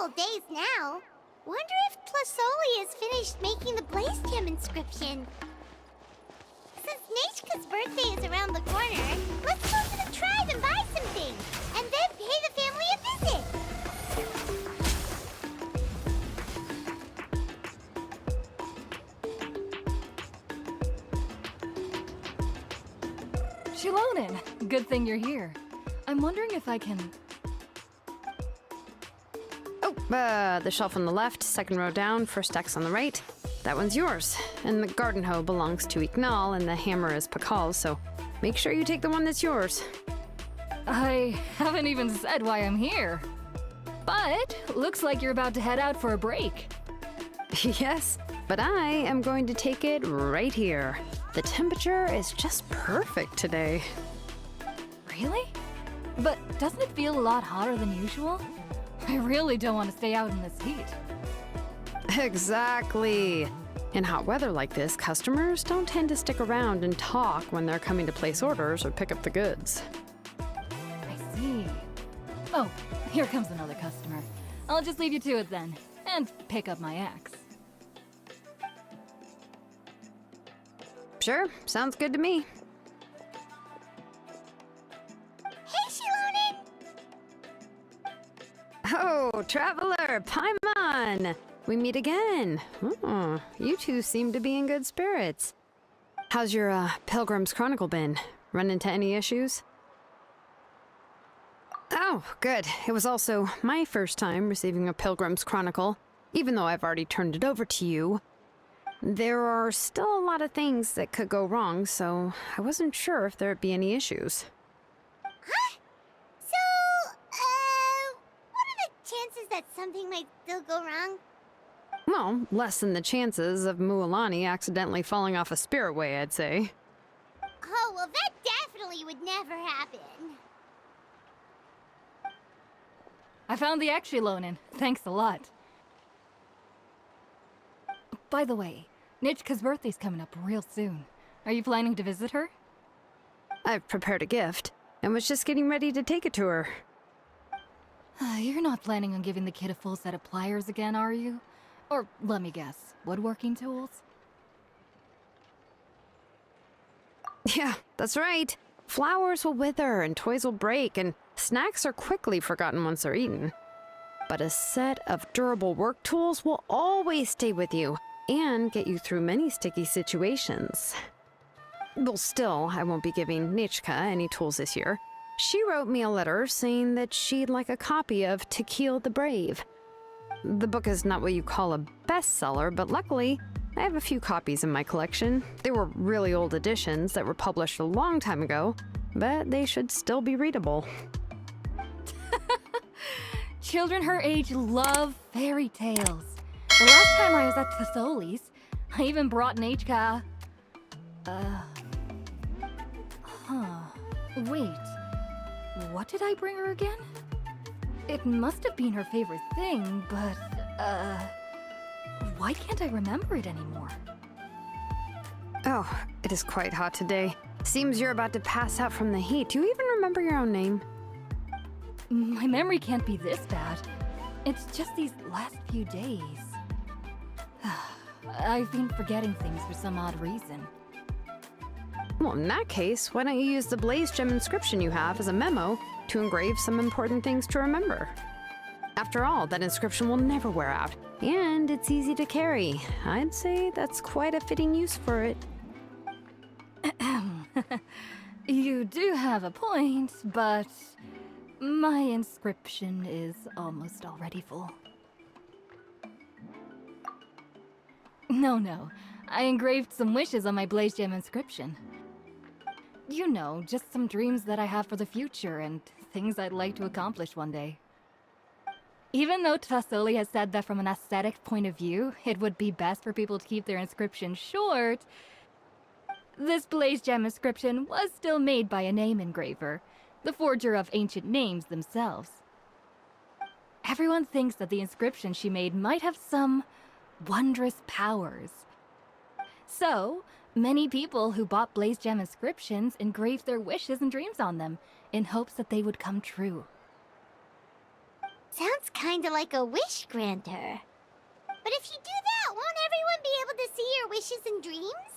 couple days now. Wonder if Tlasoli has finished making the Blaze Gem inscription. Since Nechka's birthday is around the corner, let's go to the tribe and buy some things, and then pay the family a visit. Shilonin, good thing you're here. I'm wondering if I can... Oh, the shelf on the left, second row down, first X on the right. That one's yours. And the garden hoe belongs to Ignal, and the hammer is Pakal's, so make sure you take the one that's yours. I haven't even said why I'm here. But looks like you're about to head out for a break. Yes, but I am going to take it right here. The temperature is just perfect today. Really? But doesn't it feel a lot hotter than usual? I really don't want to stay out in this heat. Exactly. In hot weather like this, customers don't tend to stick around and talk when they're coming to place orders or pick up the goods. I see. Oh, here comes another customer. I'll just leave you to it then, and pick up my axe. Sure, sounds good to me. Hey, Shilonin! Oh, traveler, Paimon! We meet again. Oh, you two seem to be in good spirits. How's your Pilgrim's Chronicle been? Run into any issues? Oh, good. It was also my first time receiving a Pilgrim's Chronicle, even though I've already turned it over to you. There are still a lot of things that could go wrong, so I wasn't sure if there'd be any issues. Huh? So, what are the chances that something might still go wrong? Well, less than the chances of Mualani accidentally falling off a spiritway, I'd say. Oh, well, that definitely would never happen. I found the axe, Shilonin. Thanks a lot. By the way, Nichka's birthday's coming up real soon. Are you planning to visit her? I've prepared a gift, and was just getting ready to take it to her. You're not planning on giving the kid a full set of pliers again, are you? Or, let me guess, woodworking tools? Yeah, that's right. Flowers will wither and toys will break, and snacks are quickly forgotten once they're eaten. But a set of durable work tools will always stay with you and get you through many sticky situations. Well, still, I won't be giving Nichka any tools this year. She wrote me a letter saying that she'd like a copy of To Kill the Brave. The book is not what you call a bestseller, but luckily, I have a few copies in my collection. They were really old editions that were published a long time ago, but they should still be readable. Children her age love fairy tales. The last time I was at Tlasoli's, I even brought Nichka... Wait. What did I bring her again? It must have been her favorite thing, but, why can't I remember it anymore? Oh, it is quite hot today. Seems you're about to pass out from the heat. Do you even remember your own name? My memory can't be this bad. It's just these last few days. I've been forgetting things for some odd reason. Well, in that case, why don't you use the Blaze Gem inscription you have as a memo to engrave some important things to remember? After all, that inscription will never wear out, and it's easy to carry. I'd say that's quite a fitting use for it. You do have a point, but my inscription is almost already full. No, I engraved some wishes on my Blaze Gem inscription. You know, just some dreams that I have for the future and things I'd like to accomplish one day. Even though Tlasoli has said that from an aesthetic point of view, it would be best for people to keep their inscription short, this Blaze Gem inscription was still made by a name engraver, the forger of ancient names themselves. Everyone thinks that the inscription she made might have some wondrous powers. So, many people who bought Blaze Gem inscriptions engraved their wishes and dreams on them, in hopes that they would come true. Sounds kinda like a wish granter. But if you do that, won't everyone be able to see your wishes and dreams?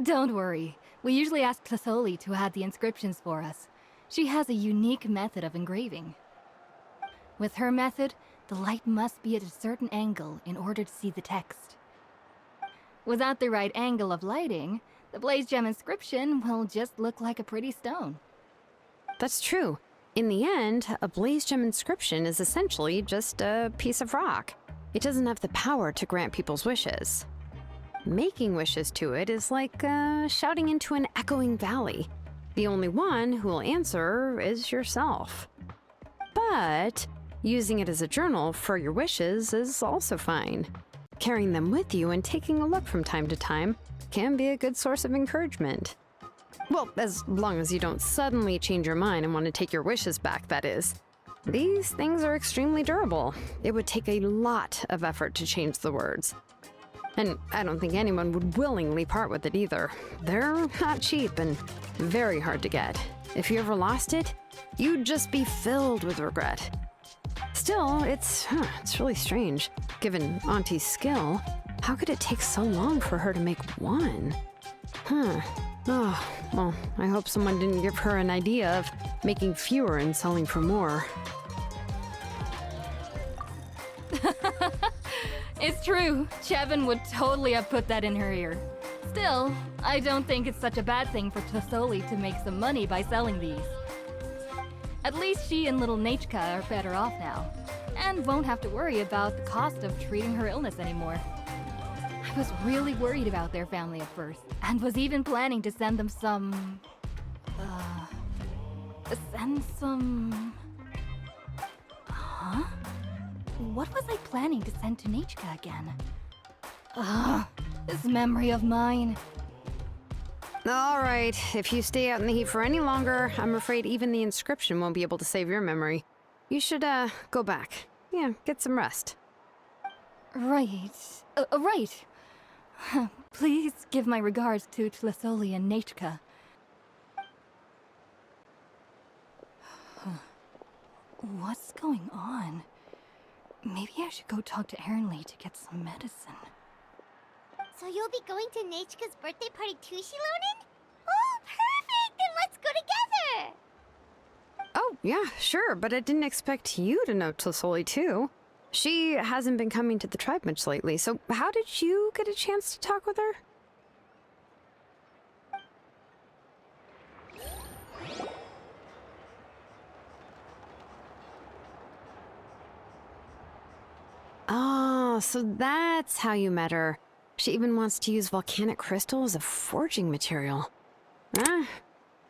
Don't worry. We usually ask Tlasoli to add the inscriptions for us. She has a unique method of engraving. With her method, the light must be at a certain angle in order to see the text. Without the right angle of lighting, the blaze gem inscription will just look like a pretty stone. That's true. In the end, a blaze gem inscription is essentially just a piece of rock. It doesn't have the power to grant people's wishes. Making wishes to it is like shouting into an echoing valley. The only one who will answer is yourself. But using it as a journal for your wishes is also fine. Carrying them with you and taking a look from time to time can be a good source of encouragement. Well, as long as you don't suddenly change your mind and want to take your wishes back, that is. These things are extremely durable. It would take a lot of effort to change the words. And I don't think anyone would willingly part with it either. They're not cheap and very hard to get. If you ever lost it, you'd just be filled with regret. Still, it's really strange. Given Auntie's skill, how could it take so long for her to make one? Oh, well, I hope someone didn't give her an idea of making fewer and selling for more. It's true. Chevin would totally have put that in her ear. Still, I don't think it's such a bad thing for Tlasoli to make some money by selling these. At least she and little Nachka are better off now, and won't have to worry about the cost of treating her illness anymore. I was really worried about their family at first, and was even planning to send them some... Huh? What was I planning to send to Nachka again? This memory of mine. All right, if you stay out in the heat for any longer, I'm afraid even the inscription won't be able to save your memory. You should, go back. Yeah, get some rest. Right. Right. Please give my regards to Tlasoli and Nachka. What's going on? Maybe I should go talk to Erinley to get some medicine. So you'll be going to Nachka's birthday party too, Shilonen? Oh, perfect! Then let's go together! Oh, yeah, sure, but I didn't expect you to know Tlasoli too. She hasn't been coming to the tribe much lately, so how did you get a chance to talk with her? Oh, so that's how you met her. She even wants to use volcanic crystal as a forging material.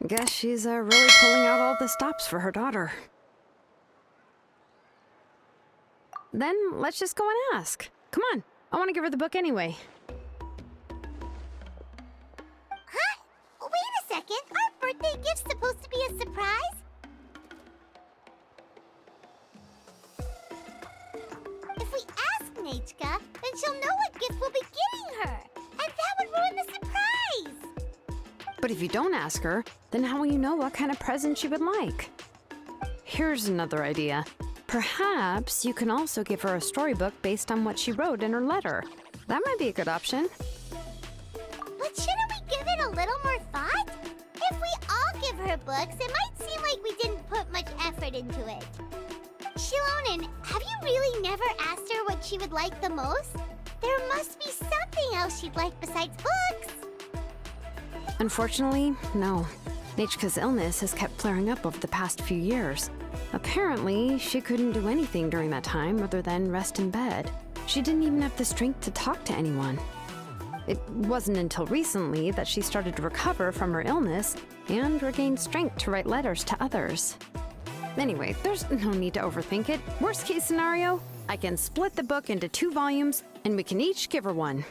Guess she's really pulling out all the stops for her daughter. Then let's just go and ask. Come on, I want to give her the book anyway. Huh? Wait a second, aren't birthday gifts supposed to be a surprise? If we ask Nachka, then she'll know what gift we'll be giving her, and that would ruin the surprise! But if you don't ask her, then how will you know what kind of present she would like? Here's another idea. Perhaps you can also give her a storybook based on what she wrote in her letter. That might be a good option. But shouldn't we give it a little more thought? If we all give her books, it might seem like we didn't put much effort into it. Shilonen, have you really never asked her what she would like the most? There must be something else she'd like besides books. Unfortunately, no. Nachka's illness has kept flaring up over the past few years. Apparently, she couldn't do anything during that time other than rest in bed. She didn't even have the strength to talk to anyone. It wasn't until recently that she started to recover from her illness and regained strength to write letters to others. Anyway, there's no need to overthink it. Worst case scenario, I can split the book into 2 volumes and we can each give her one.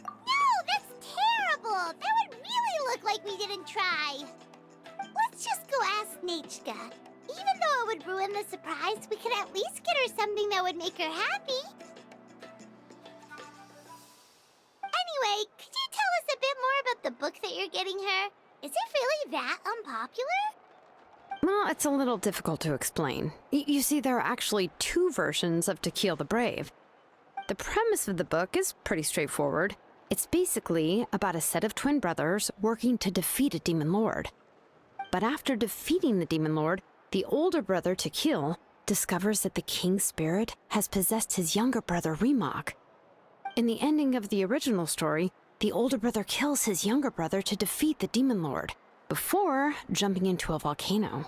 No, that's terrible! That would really look like we didn't try. Let's just go ask Nachka. Even though it would ruin the surprise, we could at least get her something that would make her happy. Anyway, you're getting her? Is it really that unpopular? Well, it's a little difficult to explain. You see, there are actually two versions of To Kill the Brave. The premise of the book is pretty straightforward. It's basically about a set of twin brothers working to defeat a demon lord. But after defeating the demon lord, the older brother, To Kill, discovers that the king's spirit has possessed his younger brother, Remok. In the ending of the original story, the older brother kills his younger brother to defeat the demon lord, before jumping into a volcano.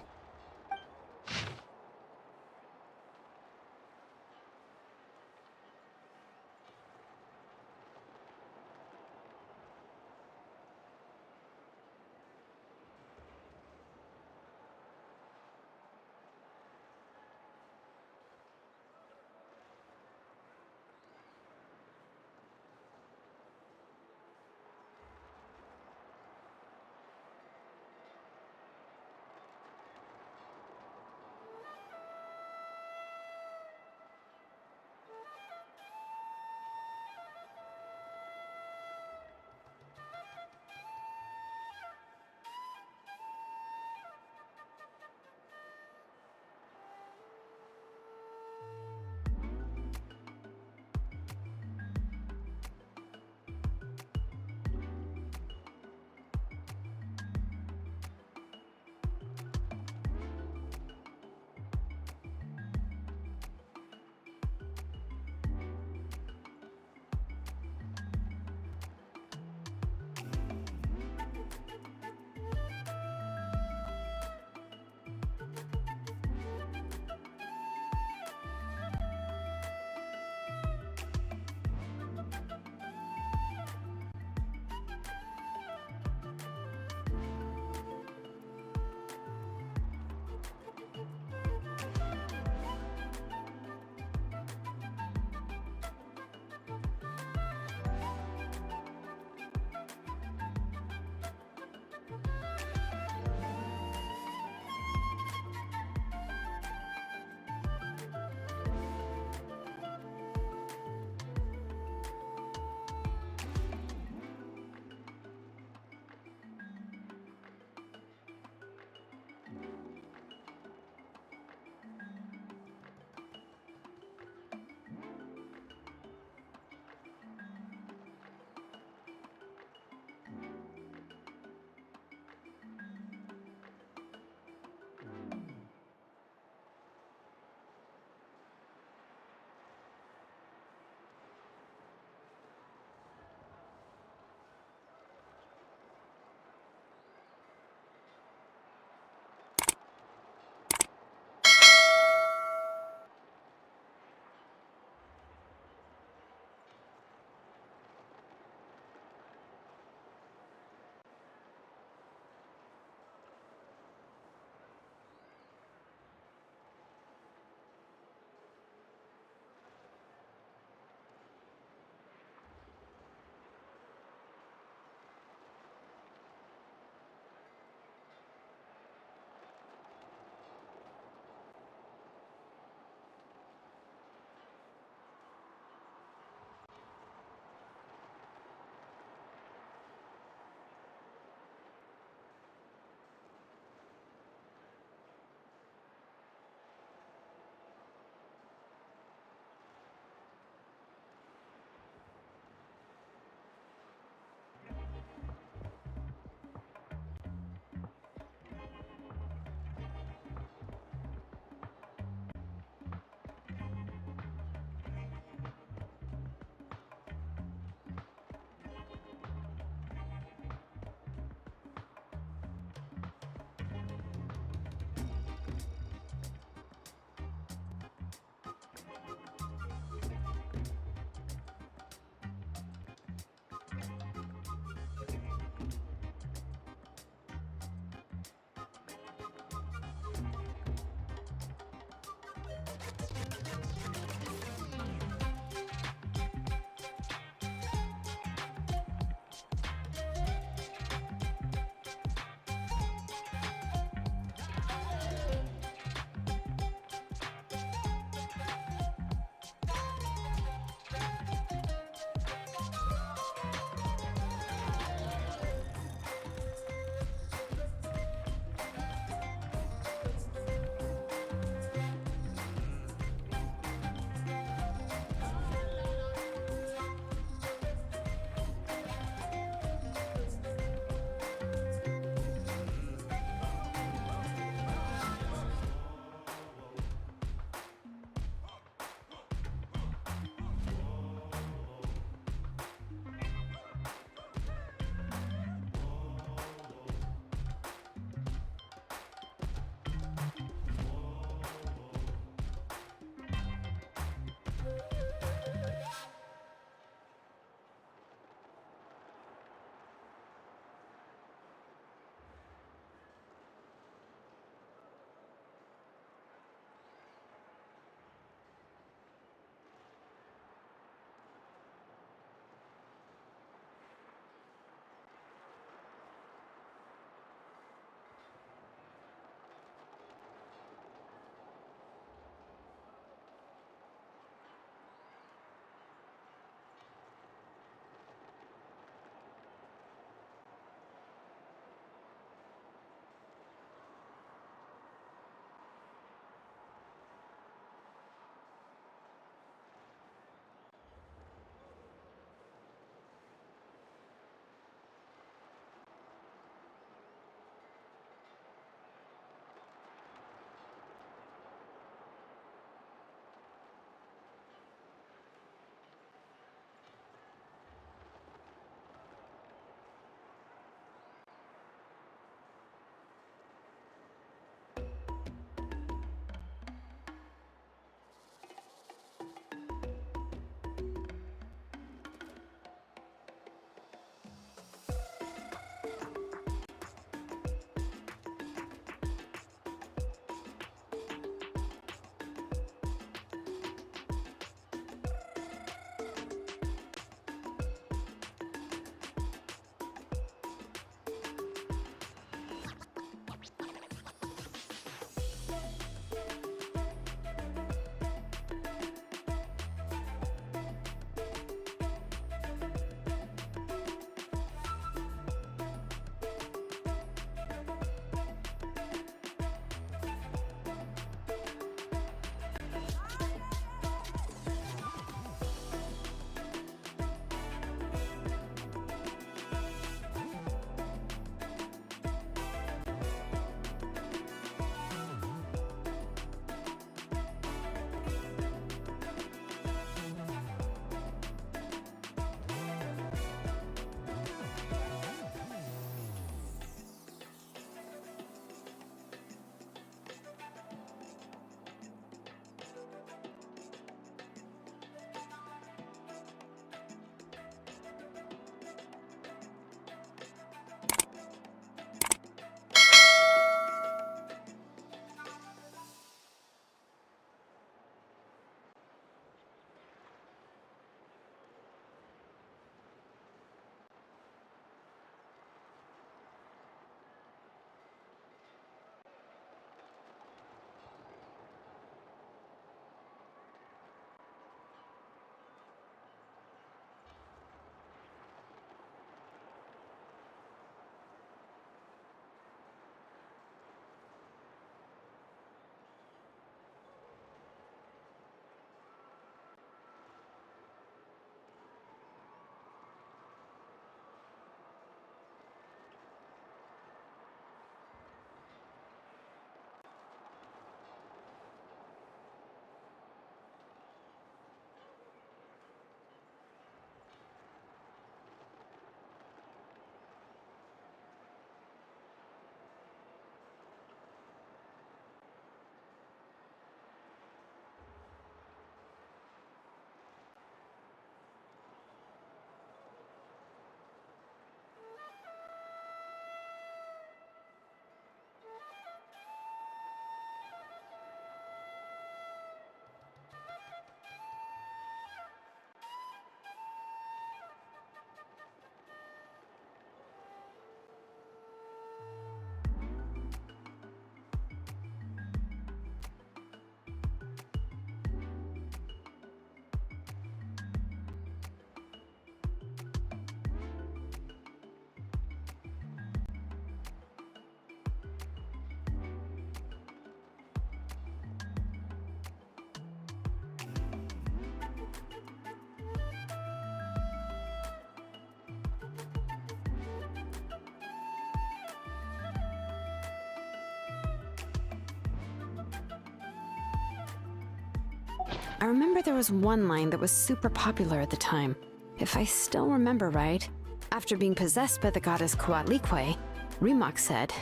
I remember there was one line that was super popular at the time. If I still remember right, after being possessed by the goddess Coatlicue, Rimac said,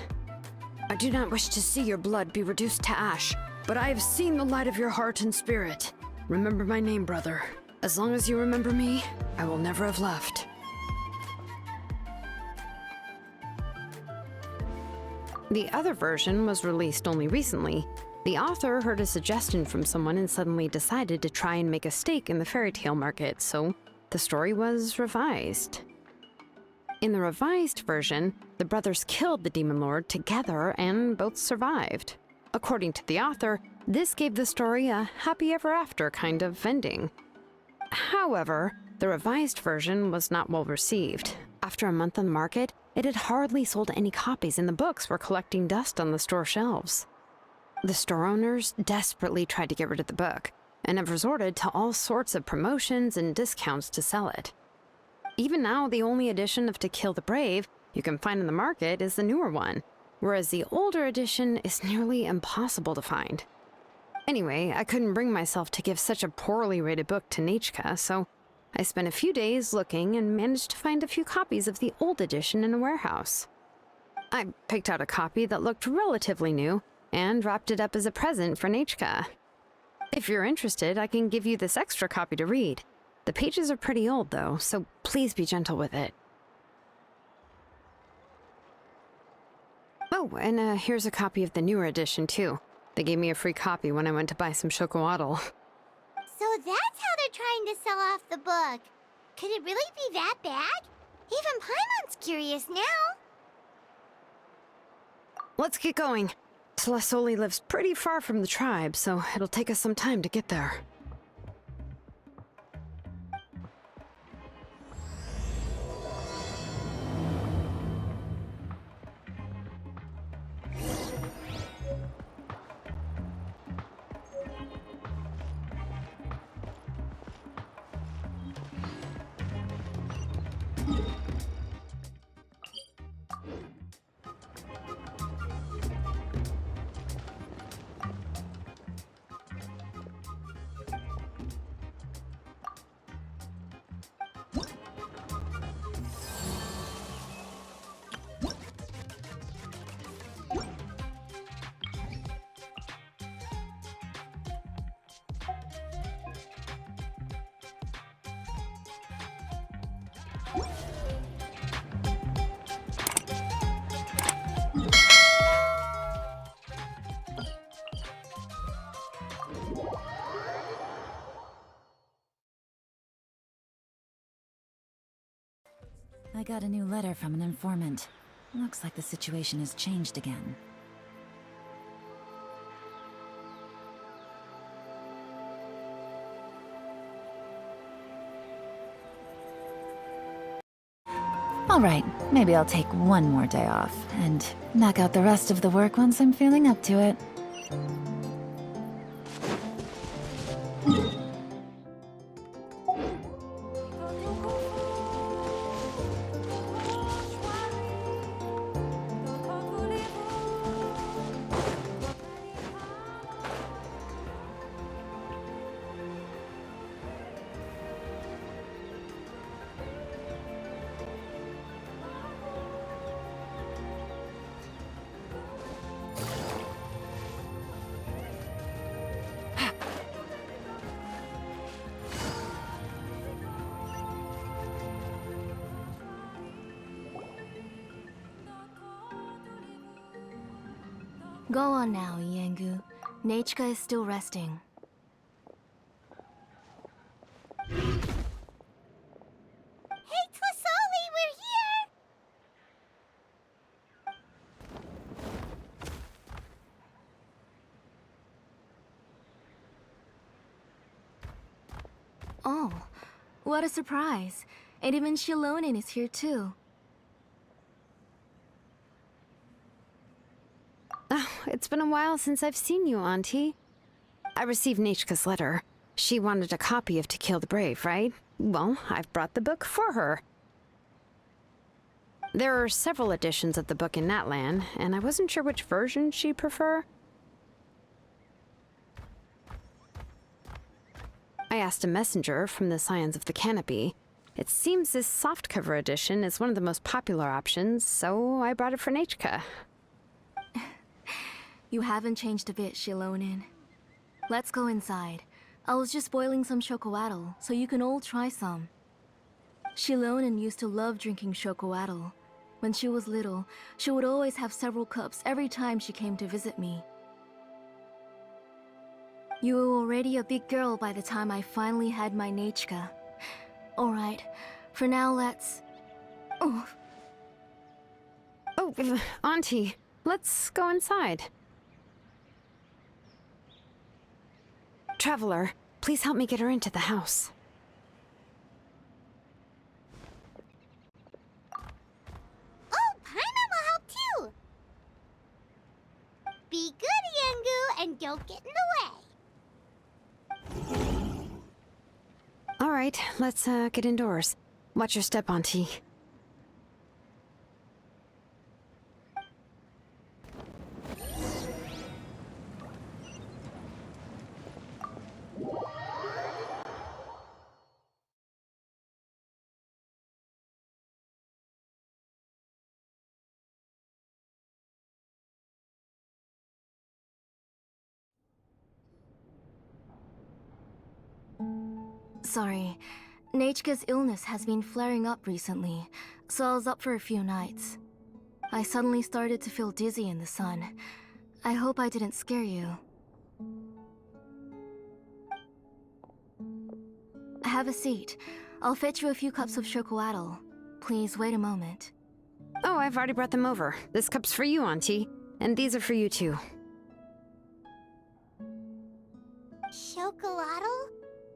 I do not wish to see your blood be reduced to ash, but I have seen the light of your heart and spirit. Remember my name, brother. As long as you remember me, I will never have left. The other version was released only recently. The author heard a suggestion from someone and suddenly decided to try and make a stake in the fairy tale market, so the story was revised. In the revised version, the brothers killed the demon lord together and both survived. According to the author, this gave the story a happy ever after kind of ending. However, the revised version was not well received. After a month on the market, it had hardly sold any copies and the books were collecting dust on the store shelves. The store owners desperately tried to get rid of the book and have resorted to all sorts of promotions and discounts to sell it. Even now, the only edition of To Kill the Brave you can find in the market is the newer one, whereas the older edition is nearly impossible to find. Anyway, I couldn't bring myself to give such a poorly rated book to Nechka, so I spent a few days looking and managed to find a few copies of the old edition in a warehouse. I picked out a copy that looked relatively new and wrapped it up as a present for Nechka. If you're interested, I can give you this extra copy to read. The pages are pretty old, though, so please be gentle with it. Oh, and here's a copy of the newer edition, too. They gave me a free copy when I went to buy some chocolatl. So that's how they're trying to sell off the book. Could it really be that bad? Even Paimon's curious now. Let's get going. Tlasoli lives pretty far from the tribe, so it'll take us some time to get there. I got a new letter from an informant. Looks like the situation has changed again. Alright, maybe I'll take one more day off, and knock out the rest of the work once I'm feeling up to it. Go on now, Yengu. Nechka is still resting. Hey, Tlasoli, we're here! Oh, what a surprise. And even Shilonin is here too. Oh, it's been a while since I've seen you, Auntie. I received Nechka's letter. She wanted a copy of To Kill the Brave, right? Well, I've brought the book for her. There are several editions of the book in Natlan, and I wasn't sure which version she'd prefer. I asked a messenger from the Scions of the Canopy. It seems this softcover edition is one of the most popular options, so I brought it for Nechka. You haven't changed a bit, Shilonin. Let's go inside. I was just boiling some chocoatl, so you can all try some. Shilonin used to love drinking chocoatl. When she was little, she would always have several cups every time she came to visit me. You were already a big girl by the time I finally had my Nechka. Alright, for now let's... Oh, Auntie, let's go inside. Traveler, please help me get her into the house. Oh, Paimon will help too! Be good, Yangu, and don't get in the way. All right, let's get indoors. Watch your step, Auntie. sorry. Nechka's illness has been flaring up recently, so I was up for a few nights. I suddenly started to feel dizzy in the sun. I hope I didn't scare you. Have a seat. I'll fetch you a few cups of chocoatl. Please wait a moment. Oh, I've already brought them over. This cup's for you, Auntie. And these are for you, too. Chocolatl?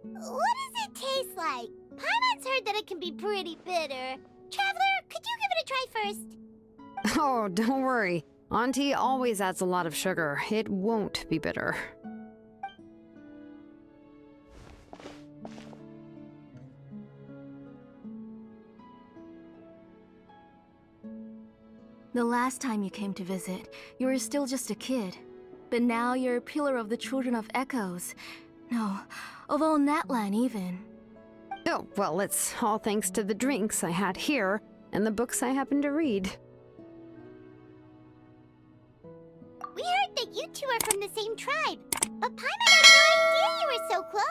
What does it taste like? Paimon's heard that it can be pretty bitter. Traveler, could you give it a try first? Oh, don't worry. Auntie always adds a lot of sugar. It won't be bitter. The last time you came to visit, you were still just a kid. But now you're a pillar of the Children of Echoes. No, of all Natlan even. Oh, well, it's all thanks to the drinks I had here and the books I happened to read. We heard that you two are from the same tribe, but Paimon had no idea you were so close.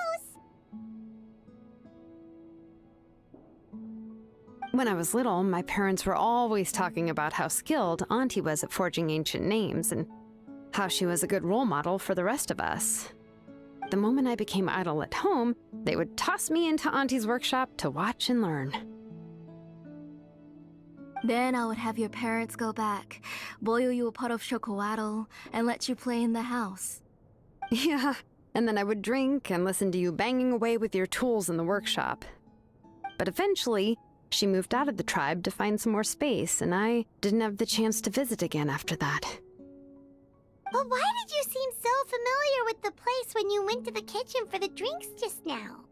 When I was little, my parents were always talking about how skilled Auntie was at forging ancient names and how she was a good role model for the rest of us. The moment I became idle at home, they would toss me into Auntie's workshop to watch and learn. Then I would have your parents go back, boil you a pot of chocoatl, and let you play in the house. Yeah, and then I would drink and listen to you banging away with your tools in the workshop. But eventually, she moved out of the tribe to find some more space, and I didn't have the chance to visit again after that. But why did you seem so familiar with the place when you went to the kitchen for the drinks just now?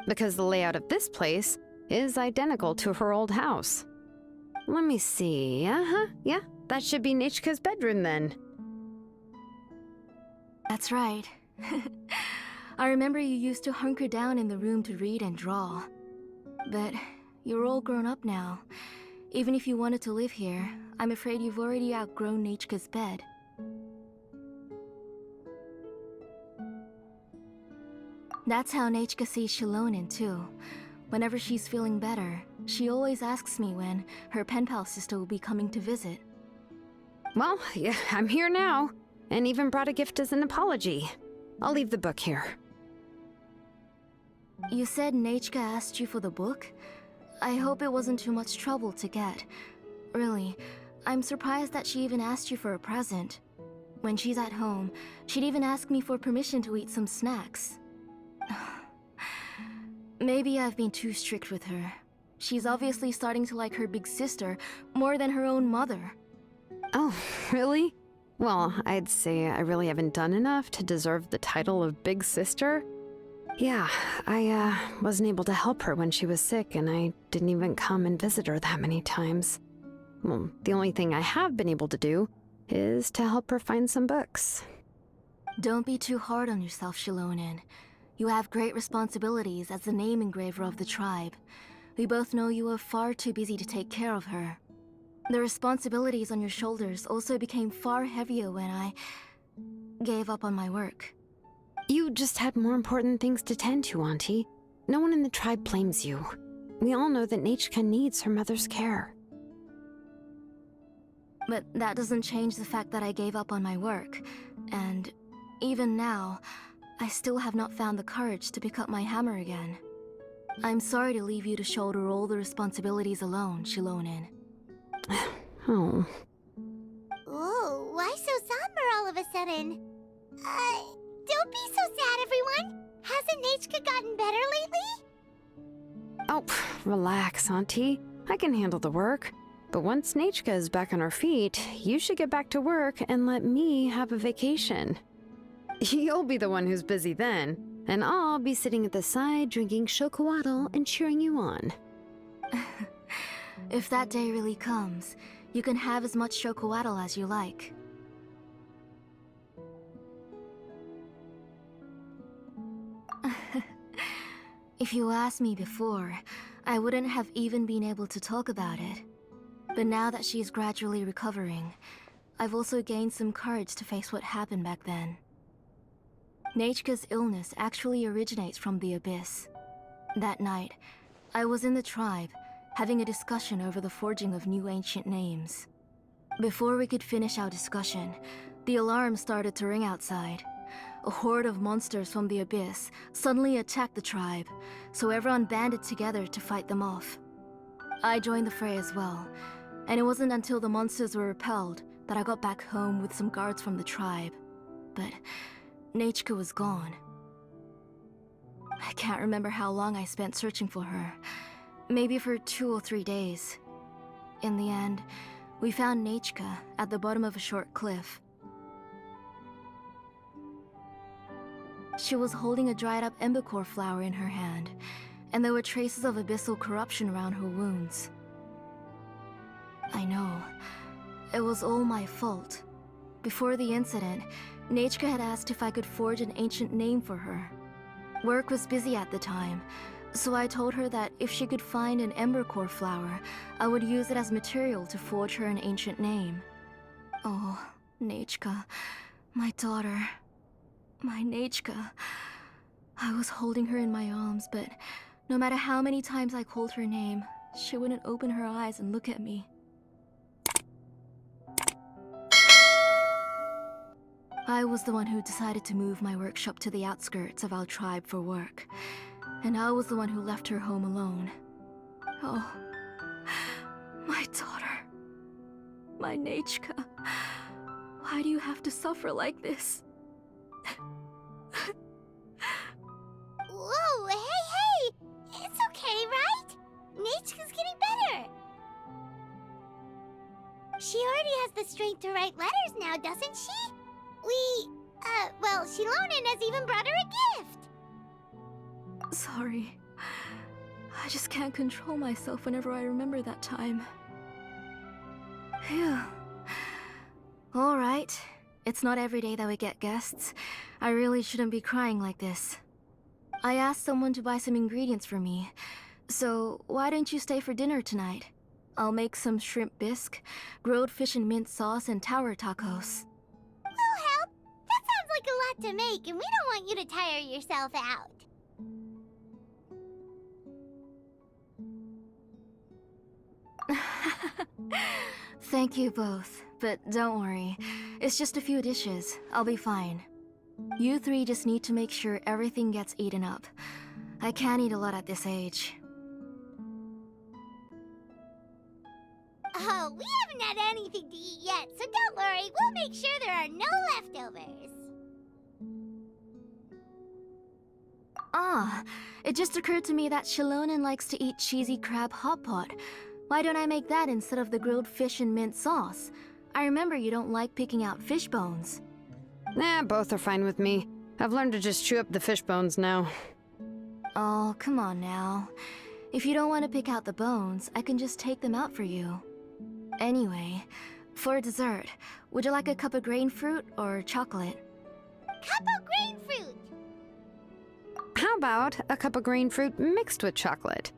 Because the layout of this place is identical to her old house. Let me see. Yeah, that should be Nechka's bedroom then. That's right. I remember you used to hunker down in the room to read and draw. But you're all grown up now. Even if you wanted to live here, I'm afraid you've already outgrown Nechka's bed. That's how Nechka sees Shilonin too. Whenever she's feeling better, she always asks me when her pen pal sister will be coming to visit. Well, yeah, I'm here now, and even brought a gift as an apology. I'll leave the book here. You said Nechka asked you for the book? I hope it wasn't too much trouble to get. Really, I'm surprised that she even asked you for a present. When she's at home, she'd even ask me for permission to eat some snacks. Maybe I've been too strict with her. She's obviously starting to like her big sister more than her own mother. Oh, really? Well, I'd say I really haven't done enough to deserve the title of big sister. Yeah, I wasn't able to help her when she was sick, and I didn't even come and visit her that many times. Well, the only thing I have been able to do is to help her find some books. Don't be too hard on yourself, Shilonin. You have great responsibilities as the name engraver of the tribe. We both know you are far too busy to take care of her. The responsibilities on your shoulders also became far heavier when I gave up on my work. You just had more important things to tend to, Auntie. No one in the tribe blames you. We all know that Nachka needs her mother's care. But that doesn't change the fact that I gave up on my work. And even now, I still have not found the courage to pick up my hammer again. I'm sorry to leave you to shoulder all the responsibilities alone, Shilonen. Oh. Whoa, why so somber all of a sudden? Don't be so sad, everyone! Hasn't Nachka gotten better lately? Oh, relax, Auntie. I can handle the work. But once Nachka is back on her feet, you should get back to work and let me have a vacation. You'll be the one who's busy then, and I'll be sitting at the side drinking chocolatl and cheering you on. If that day really comes, you can have as much chocolatl as you like. If you asked me before, I wouldn't have even been able to talk about it. But now that she's gradually recovering, I've also gained some courage to face what happened back then. Nachka's illness actually originates from the Abyss. That night, I was in the tribe, having a discussion over the forging of new ancient names. Before we could finish our discussion, the alarm started to ring outside. A horde of monsters from the Abyss suddenly attacked the tribe, so everyone banded together to fight them off. I joined the fray as well, and it wasn't until the monsters were repelled that I got back home with some guards from the tribe. But Nachka was gone. I can't remember how long I spent searching for her. Maybe for 2 or 3 days. In the end, we found Nachka at the bottom of a short cliff. She was holding a dried-up embercore flower in her hand, and there were traces of abyssal corruption around her wounds. I know. It was all my fault. Before the incident, Nachka had asked if I could forge an ancient name for her. Work was busy at the time, so I told her that if she could find an embercore flower, I would use it as material to forge her an ancient name. Oh, Nachka, my daughter. My Nachka. I was holding her in my arms, but no matter how many times I called her name, she wouldn't open her eyes and look at me. I was the one who decided to move my workshop to the outskirts of our tribe for work, and I was the one who left her home alone. Oh, my daughter. My Nachka. Why do you have to suffer like this? Whoa, hey! It's okay, right? Nachka's getting better. She already has the strength to write letters now, doesn't she? Well, Shilonen has even brought her a gift. Sorry. I just can't control myself whenever I remember that time. Phew. Alright. It's not every day that we get guests. I really shouldn't be crying like this. I asked someone to buy some ingredients for me. So, why don't you stay for dinner tonight? I'll make some shrimp bisque, grilled fish and mint sauce, and tower tacos. We'll help. That sounds like a lot to make, and we don't want you to tire yourself out. Thank you both, but don't worry. It's just a few dishes. I'll be fine. You three just need to make sure everything gets eaten up. I can't eat a lot at this age. Oh, we haven't had anything to eat yet, so don't worry. We'll make sure there are no leftovers. Ah, it just occurred to me that Shilonen likes to eat cheesy crab hot pot. Why don't I make that instead of the grilled fish and mint sauce? I remember you don't like picking out fish bones. Nah, both are fine with me. I've learned to just chew up the fish bones now. Oh, come on now. If you don't want to pick out the bones, I can just take them out for you. Anyway, for dessert, would you like a cup of grain fruit or chocolate? Cup of grain fruit! How about a cup of green fruit mixed with chocolate?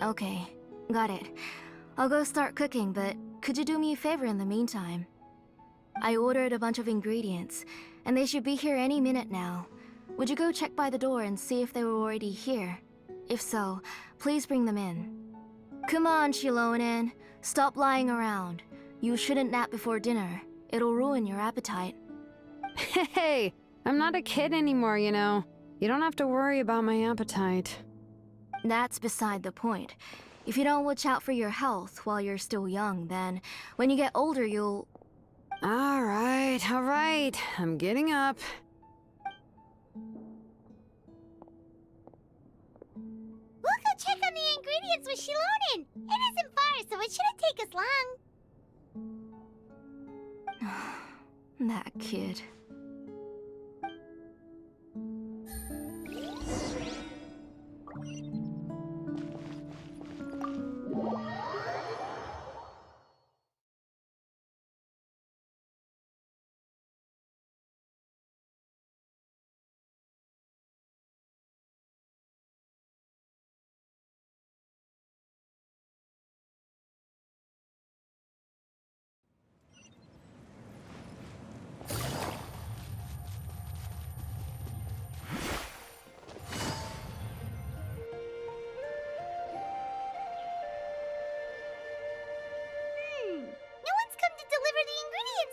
Okay, got it. I'll go start cooking, but could you do me a favor in the meantime? I ordered a bunch of ingredients, and they should be here any minute now. Would you go check by the door and see if they were already here? If so, please bring them in. Come on, Shilonen. Stop lying around. You shouldn't nap before dinner. It'll ruin your appetite. Hey, I'm not a kid anymore, you know. You don't have to worry about my appetite. That's beside the point. If you don't watch out for your health while you're still young, then when you get older, you'll... All right. I'm getting up. We'll go check on the ingredients with Shilonen. It isn't far, so it shouldn't take us long. That kid.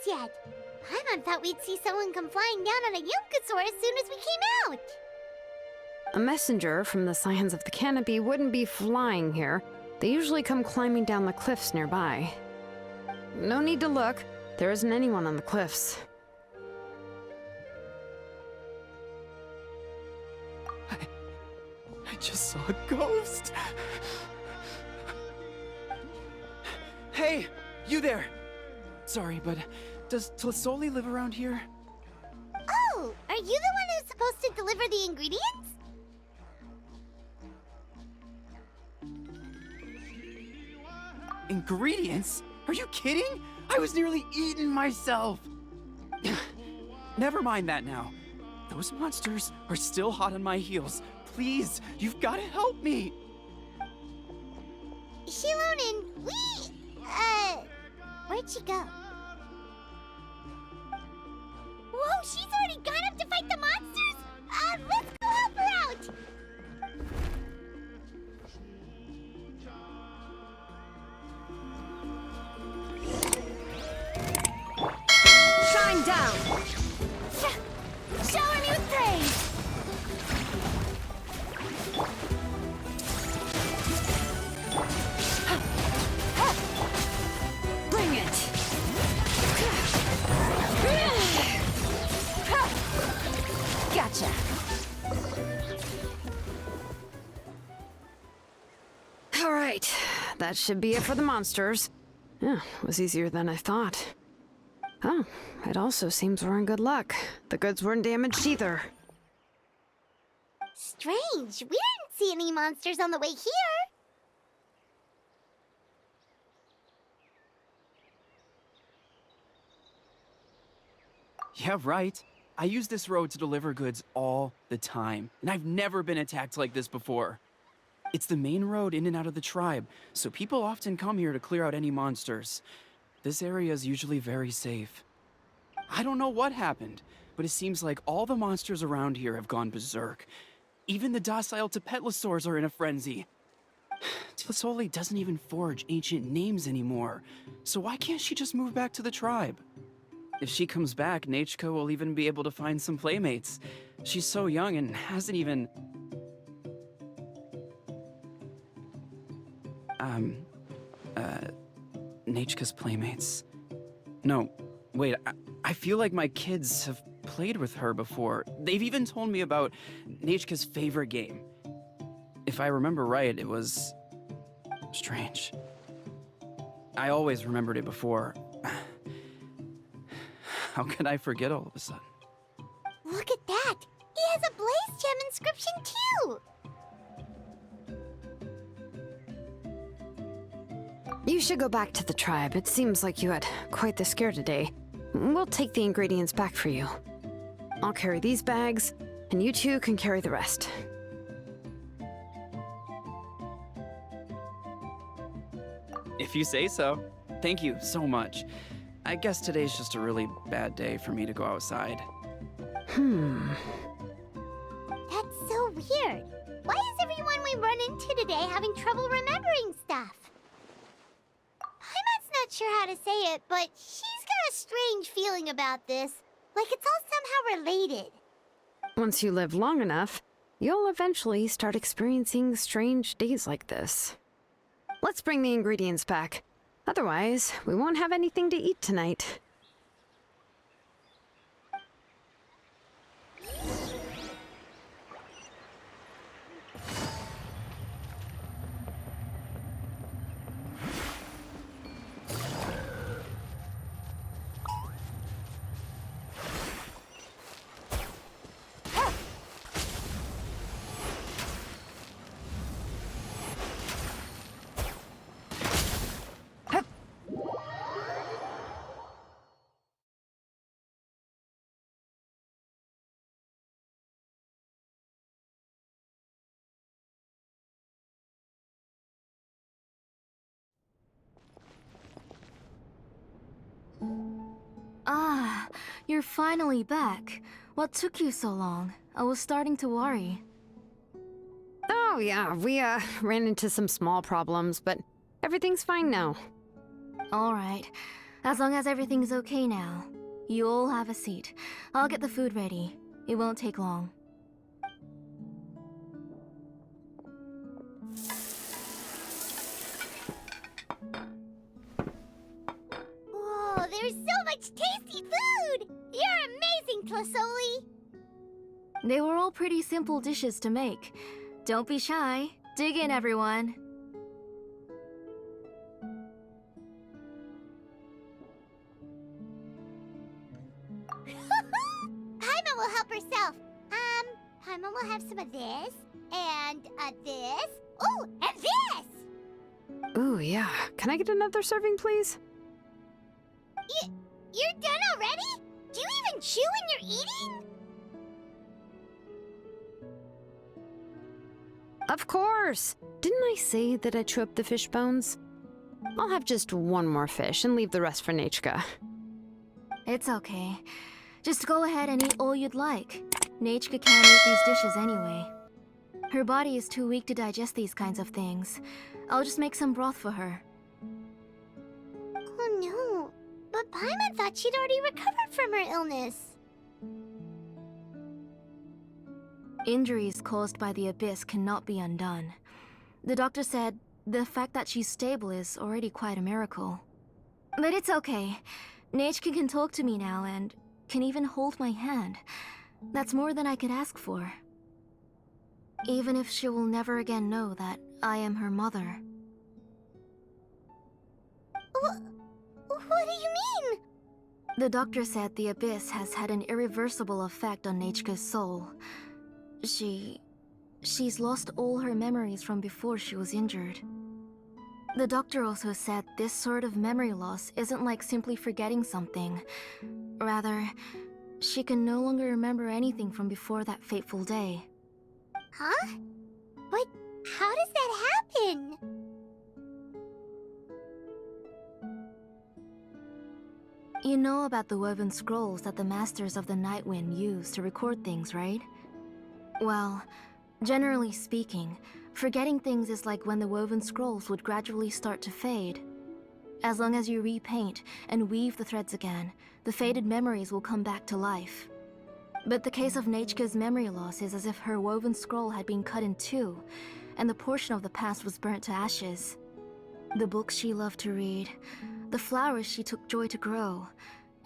Yet. Paimon thought we'd see someone come flying down on a Yunkasaur as soon as we came out. A messenger from the Scions of the Canopy wouldn't be flying here. They usually come climbing down the cliffs nearby. No need to look. There isn't anyone on the cliffs. I just saw a ghost. Hey, you there. Sorry, but does Tlasoli live around here? Oh, are you the one who's supposed to deliver the ingredients? Ingredients? Are you kidding? I was nearly eaten myself. Never mind that now. Those monsters are still hot on my heels. Please, you've got to help me. Shilonen, where'd she go? Whoa, she's already gone up to fight the monsters? Let's go help her out! Shine down! Shower me with praise! Bring it! Gotcha. All right, that should be it for the monsters. Yeah, it was easier than I thought. Oh, it also seems we're in good luck. The goods weren't damaged either. Strange, we didn't see any monsters on the way here. Yeah, right. I use this road to deliver goods all the time, and I've never been attacked like this before. It's the main road in and out of the tribe, so people often come here to clear out any monsters. This area is usually very safe. I don't know what happened, but it seems like all the monsters around here have gone berserk. Even the docile Tepetlosaurs are in a frenzy. Tlasoli doesn't even forge ancient names anymore, so why can't she just move back to the tribe? If she comes back, Nachiko will even be able to find some playmates. She's so young and hasn't even... Nachiko's playmates. No, wait, I feel like my kids have played with her before. They've even told me about Nachiko's favorite game. If I remember right, it was... strange. I always remembered it before. How could I forget all of a sudden? Look at that! He has a Blaze Gem inscription too! You should go back to the tribe. It seems like you had quite the scare today. We'll take the ingredients back for you. I'll carry these bags, and you two can carry the rest. If you say so. Thank you so much. I guess today's just a really bad day for me to go outside. That's so weird. Why is everyone we run into today having trouble remembering stuff? Paimon's not sure how to say it, but she's got a strange feeling about this. Like it's all somehow related. Once you live long enough, you'll eventually start experiencing strange days like this. Let's bring the ingredients back. Otherwise, we won't have anything to eat tonight. Ah, you're finally back. What took you so long? I was starting to worry. Oh yeah, we ran into some small problems, but everything's fine now. Alright, as long as everything's okay now. You all have a seat. I'll get the food ready. It won't take long. Whoa, there's so much tasty food! You're amazing, Tlasoli! They were all pretty simple dishes to make. Don't be shy. Dig in, everyone. Paimon will help herself. Paimon will have some of this, and this. Oh, and this! Ooh, yeah. Can I get another serving, please? You're done already? Do you even chew when you're eating? Of course! Didn't I say that I chew up the fish bones? I'll have just one more fish and leave the rest for Nechka. It's okay. Just go ahead and eat all you'd like. Nechka can't eat these dishes anyway. Her body is too weak to digest these kinds of things. I'll just make some broth for her. Oh no, but Paimon thought she'd already recovered from her illness. Injuries caused by the abyss cannot be undone. The doctor said the fact that she's stable is already quite a miracle. But it's okay. Nechka can talk to me now and can even hold my hand. That's more than I could ask for. Even if she will never again know that I am her mother. What do you mean? The doctor said the abyss has had an irreversible effect on Nechka's soul. She's lost all her memories from before she was injured. The doctor also said this sort of memory loss isn't like simply forgetting something. Rather, she can no longer remember anything from before that fateful day. Huh? But how does that happen? You know about the woven scrolls that the Masters of the Night Wind use to record things, right? Well, generally speaking, forgetting things is like when the woven scrolls would gradually start to fade. As long as you repaint and weave the threads again, the faded memories will come back to life. But the case of Nechka's memory loss is as if her woven scroll had been cut in two, and the portion of the past was burnt to ashes. The books she loved to read, the flowers she took joy to grow,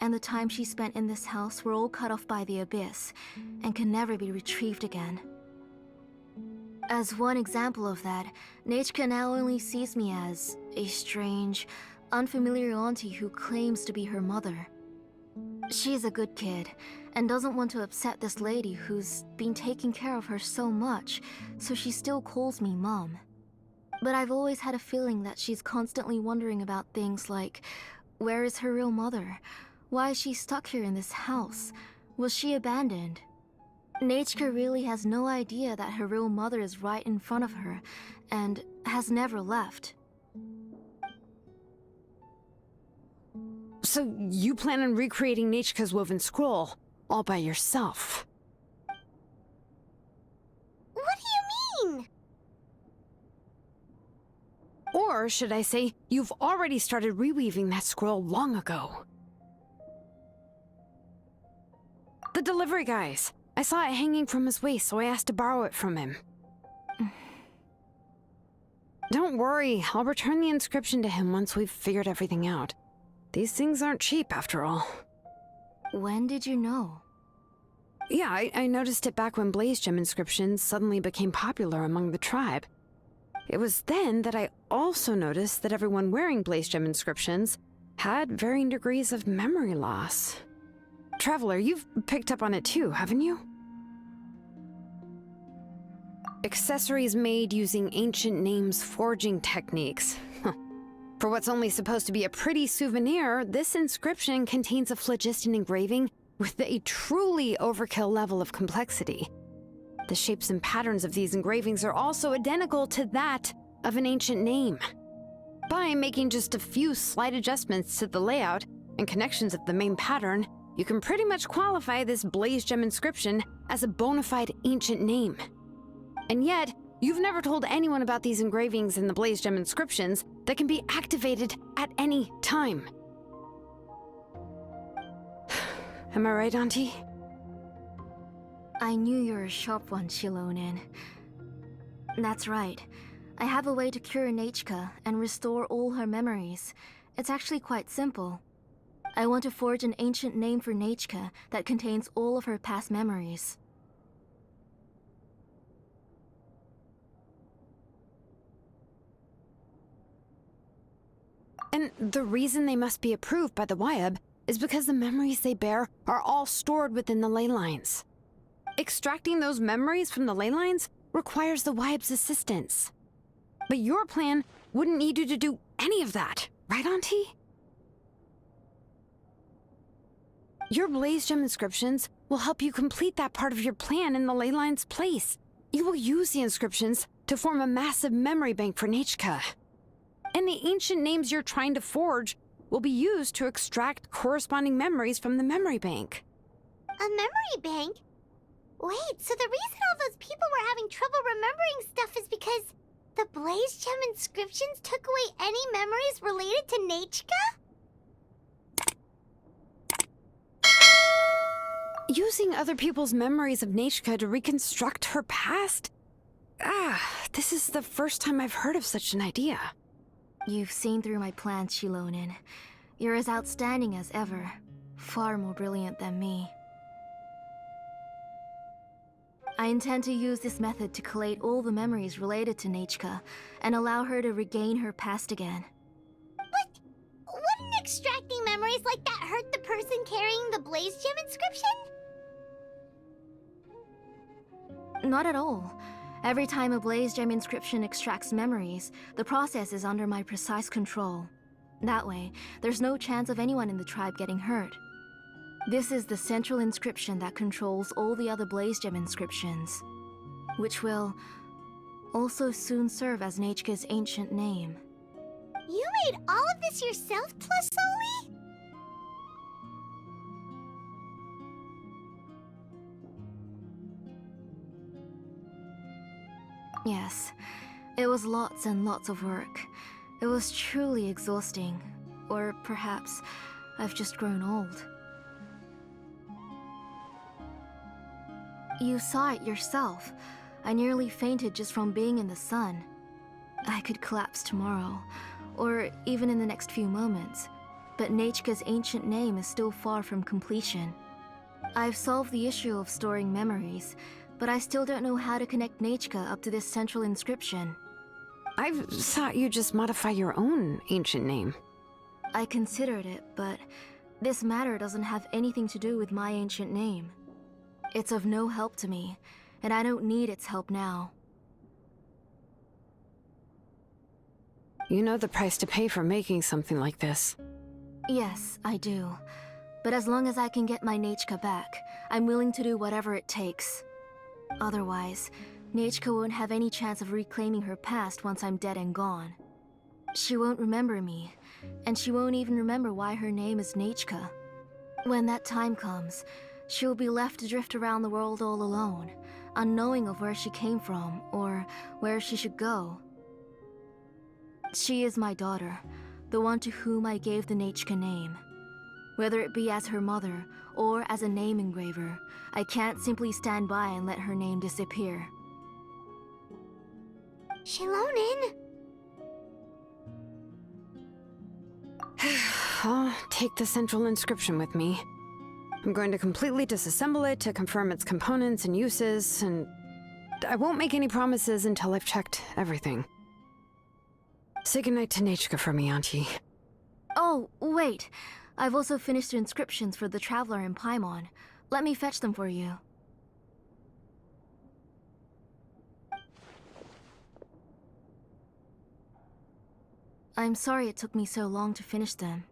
and the time she spent in this house were all cut off by the abyss, and can never be retrieved again. As one example of that, Nechka now only sees me as a strange, unfamiliar auntie who claims to be her mother. She's a good kid, and doesn't want to upset this lady who's been taking care of her so much, so she still calls me Mom. But I've always had a feeling that she's constantly wondering about things like, where is her real mother? Why is she stuck here in this house? Was she abandoned? Nechka really has no idea that her real mother is right in front of her, and has never left. So you plan on recreating Nechka's woven scroll all by yourself? What do you mean? Or should I say, you've already started reweaving that scroll long ago? The delivery guys. I saw it hanging from his waist, so I asked to borrow it from him. Don't worry, I'll return the inscription to him once we've figured everything out. These things aren't cheap, after all. When did you know? Yeah, I noticed it back when Blaze Gem inscriptions suddenly became popular among the tribe. It was then that I also noticed that everyone wearing Blaze Gem inscriptions had varying degrees of memory loss. Traveler, you've picked up on it too, haven't you? Accessories made using ancient names forging techniques. For what's only supposed to be a pretty souvenir, this inscription contains a phlogiston engraving with a truly overkill level of complexity. The shapes and patterns of these engravings are also identical to that of an ancient name. By making just a few slight adjustments to the layout and connections of the main pattern, you can pretty much qualify this Blaze Gem inscription as a bona fide ancient name. And yet, you've never told anyone about these engravings in the Blaze Gem inscriptions that can be activated at any time. Am I right, Auntie? I knew you were a sharp one, Shilonen. That's right. I have a way to cure Nechka and restore all her memories. It's actually quite simple. I want to forge an ancient name for Nechka that contains all of her past memories. And the reason they must be approved by the Wyab is because the memories they bear are all stored within the ley lines. Extracting those memories from the ley lines requires the Wyab's assistance. But your plan wouldn't need you to do any of that, right, Auntie? Your Blaze Gem inscriptions will help you complete that part of your plan in the ley line's place. You will use the inscriptions to form a massive memory bank for Nechka. And the ancient names you're trying to forge will be used to extract corresponding memories from the memory bank. A memory bank? Wait, so the reason all those people were having trouble remembering stuff is because the Blaze Gem inscriptions took away any memories related to Nechka? Using other people's memories of Nechka to reconstruct her past? This is the first time I've heard of such an idea. You've seen through my plans, Shilonen. You're as outstanding as ever. Far more brilliant than me. I intend to use this method to collate all the memories related to Nechka and allow her to regain her past again. But wouldn't extracting memories like that hurt the person carrying the Blaze Gem inscription? Not at all. Every time a Blaze Gem inscription extracts memories, the process is under my precise control. That way, there's no chance of anyone in the tribe getting hurt. This is the central inscription that controls all the other Blaze Gem inscriptions, which will also soon serve as Nechka's ancient name. You made all of this yourself, Tlasoli? Yes, it was lots and lots of work. It was truly exhausting. Or perhaps I've just grown old. You saw it yourself. I nearly fainted just from being in the sun. I could collapse tomorrow, or even in the next few moments. But Nechka's ancient name is still far from completion. I've solved the issue of storing memories, but I still don't know how to connect Nechka up to this central inscription. I've thought you just modify your own ancient name. I considered it, but this matter doesn't have anything to do with my ancient name. It's of no help to me, and I don't need its help now. You know the price to pay for making something like this. Yes, I do. But as long as I can get my Nechka back, I'm willing to do whatever it takes. Otherwise, Nechka won't have any chance of reclaiming her past once I'm dead and gone. She won't remember me, and she won't even remember why her name is Nechka. When that time comes, she will be left to drift around the world all alone, unknowing of where she came from or where she should go. She is my daughter, the one to whom I gave the Nechka name. Whether it be as her mother or as a name engraver, I can't simply stand by and let her name disappear. Shilonen! I'll take the central inscription with me. I'm going to completely disassemble it to confirm its components and uses, and I won't make any promises until I've checked everything. Say goodnight to Nechka for me, Auntie. Oh, wait. I've also finished the inscriptions for the Traveler in Paimon. Let me fetch them for you. I'm sorry it took me so long to finish them.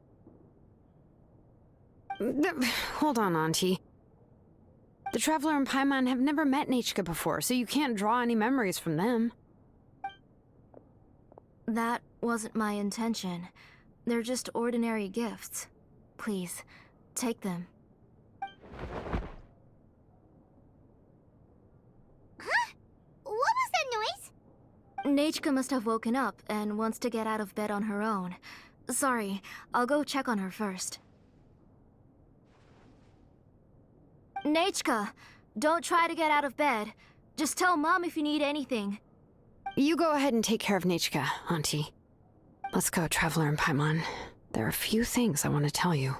Hold on, Auntie. The Traveler and Paimon have never met Nechka before, so you can't draw any memories from them. That wasn't my intention. They're just ordinary gifts. Please, take them. Huh? What was that noise? Nechka must have woken up and wants to get out of bed on her own. Sorry, I'll go check on her first. Nechka, don't try to get out of bed. Just tell Mom if you need anything. You go ahead and take care of Nechka, Auntie. Let's go, Traveler and Paimon. There are a few things I want to tell you.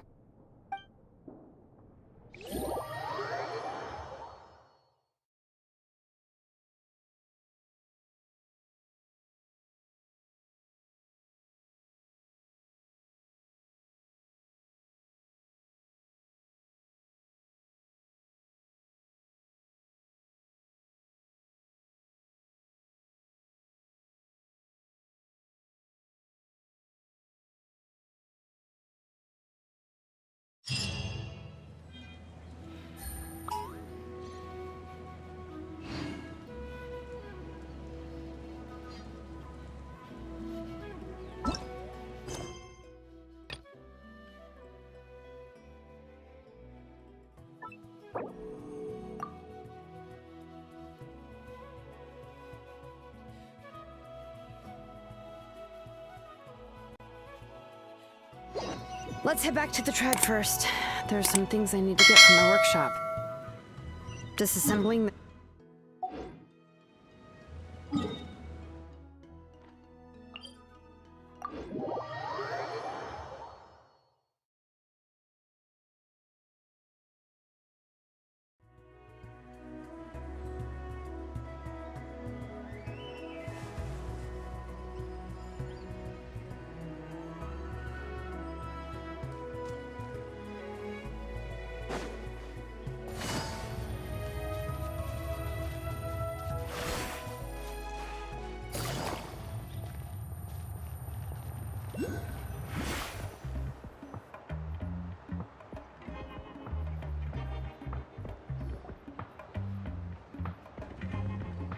Let's head back to the tribe first. There's some things I need to get from my workshop. Disassembling the...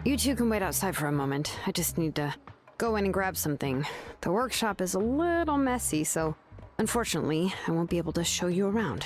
You two can wait outside for a moment. I just need to go in and grab something. The workshop is a little messy, so unfortunately, I won't be able to show you around.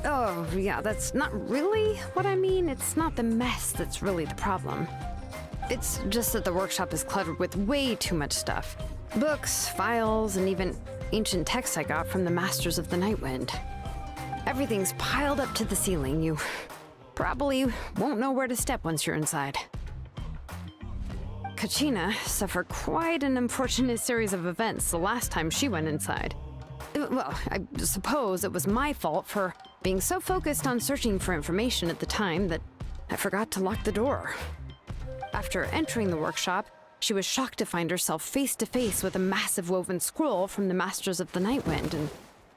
Oh, yeah, that's not really what I mean. It's not the mess that's really the problem. It's just that the workshop is cluttered with way too much stuff. Books, files, and even ancient texts I got from the Masters of the Nightwind. Everything's piled up to the ceiling. You probably won't know where to step once you're inside. Kachina suffered quite an unfortunate series of events the last time she went inside. Well, I suppose it was my fault for being so focused on searching for information at the time that I forgot to lock the door. After entering the workshop, she was shocked to find herself face to face with a massive woven scroll from the Masters of the Nightwind, and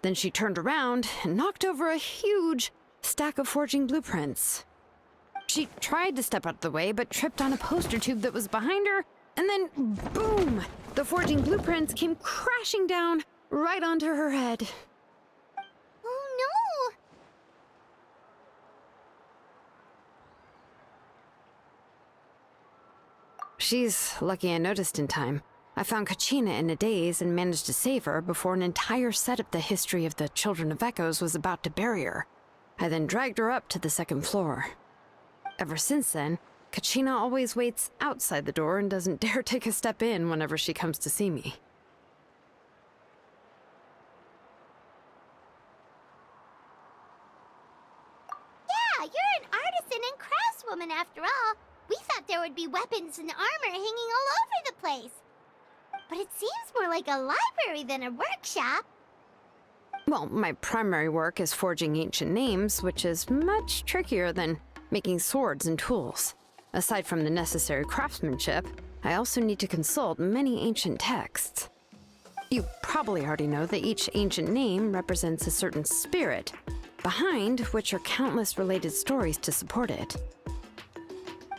then she turned around and knocked over a huge stack of forging blueprints. She tried to step out of the way, but tripped on a poster tube that was behind her, and then boom! The forging blueprints came crashing down right onto her head. Oh no! She's lucky I noticed in time. I found Kachina in a daze and managed to save her before an entire set of the history of the Children of Echoes was about to bury her. I then dragged her up to the second floor. Ever since then, Kachina always waits outside the door and doesn't dare take a step in whenever she comes to see me. Yeah, you're an artisan and craftswoman after all. We thought there would be weapons and armor hanging all over the place. But it seems more like a library than a workshop. Well, my primary work is forging ancient names, which is much trickier than making swords and tools. Aside from the necessary craftsmanship, I also need to consult many ancient texts. You probably already know that each ancient name represents a certain spirit, behind which are countless related stories to support it.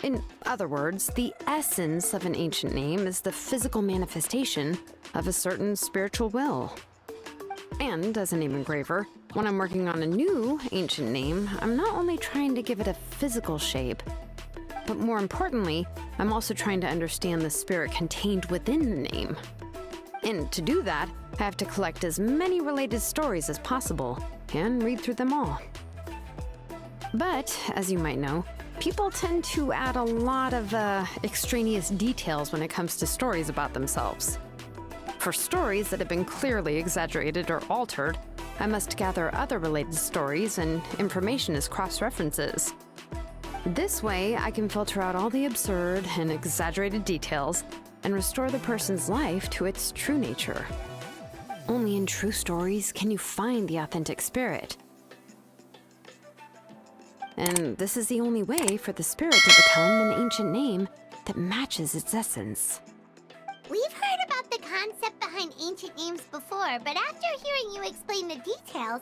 In other words, the essence of an ancient name is the physical manifestation of a certain spiritual will. And as a name engraver, when I'm working on a new ancient name, I'm not only trying to give it a physical shape, but more importantly, I'm also trying to understand the spirit contained within the name. And to do that, I have to collect as many related stories as possible and read through them all. But, as you might know, people tend to add a lot of extraneous details when it comes to stories about themselves. For stories that have been clearly exaggerated or altered, I must gather other related stories and information as cross-references. This way, I can filter out all the absurd and exaggerated details and restore the person's life to its true nature. Only in true stories can you find the authentic spirit. And this is the only way for the spirit to become an ancient name that matches its essence. We've heard about the concept behind ancient names before, but after hearing you explain the details,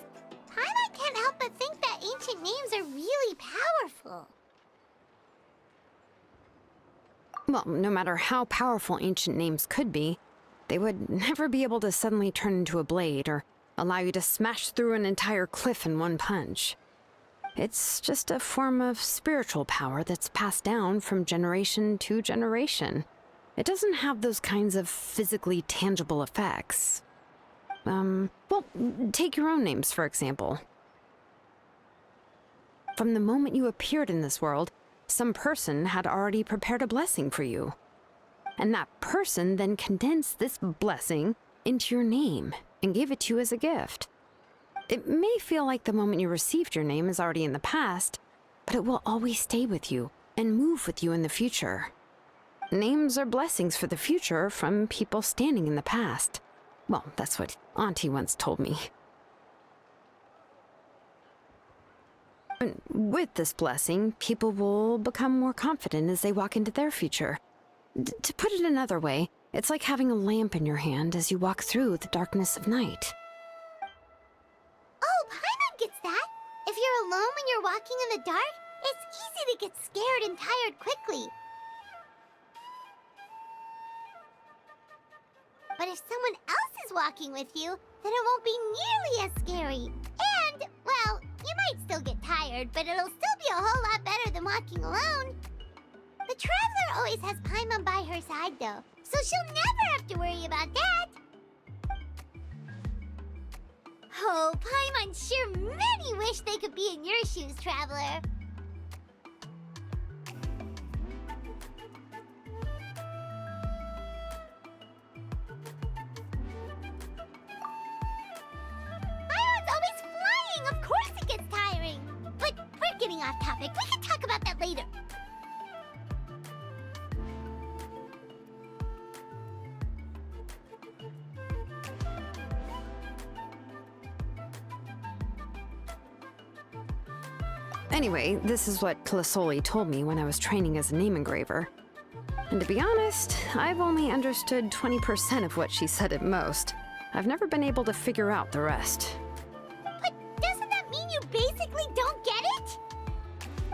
Paimon can't help but think that ancient names are really powerful. Well, no matter how powerful ancient names could be, they would never be able to suddenly turn into a blade or allow you to smash through an entire cliff in one punch. It's just a form of spiritual power that's passed down from generation to generation. It doesn't have those kinds of physically tangible effects. Well, take your own names, for example. From the moment you appeared in this world, some person had already prepared a blessing for you. And that person then condensed this blessing into your name and gave it to you as a gift. It may feel like the moment you received your name is already in the past, but it will always stay with you and move with you in the future. Names are blessings for the future from people standing in the past. Well, that's what Auntie once told me. And with this blessing, people will become more confident as they walk into their future. To put it another way, it's like having a lamp in your hand as you walk through the darkness of night. Oh, Paimon gets that. If you're alone when you're walking in the dark, it's easy to get scared and tired quickly. But if someone else is walking with you, then it won't be nearly as scary. And, well, you might still get tired, but it'll still be a whole lot better than walking alone. The Traveler always has Paimon by her side, though, so she'll never have to worry about that. Oh, Paimon sure many wish they could be in your shoes, Traveler. Paimon's always flying! Of course it gets tiring! But we're getting off topic. We can talk about that later. Anyway, this is what Plasoli told me when I was training as a name engraver. And to be honest, I've only understood 20% of what she said at most. I've never been able to figure out the rest. But doesn't that mean you basically don't get it?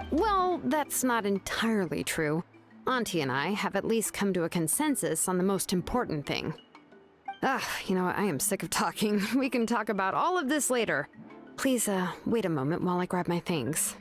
Well, that's not entirely true. Auntie and I have at least come to a consensus on the most important thing. You know what? I am sick of talking. We can talk about all of this later. Please, wait a moment while I grab my things.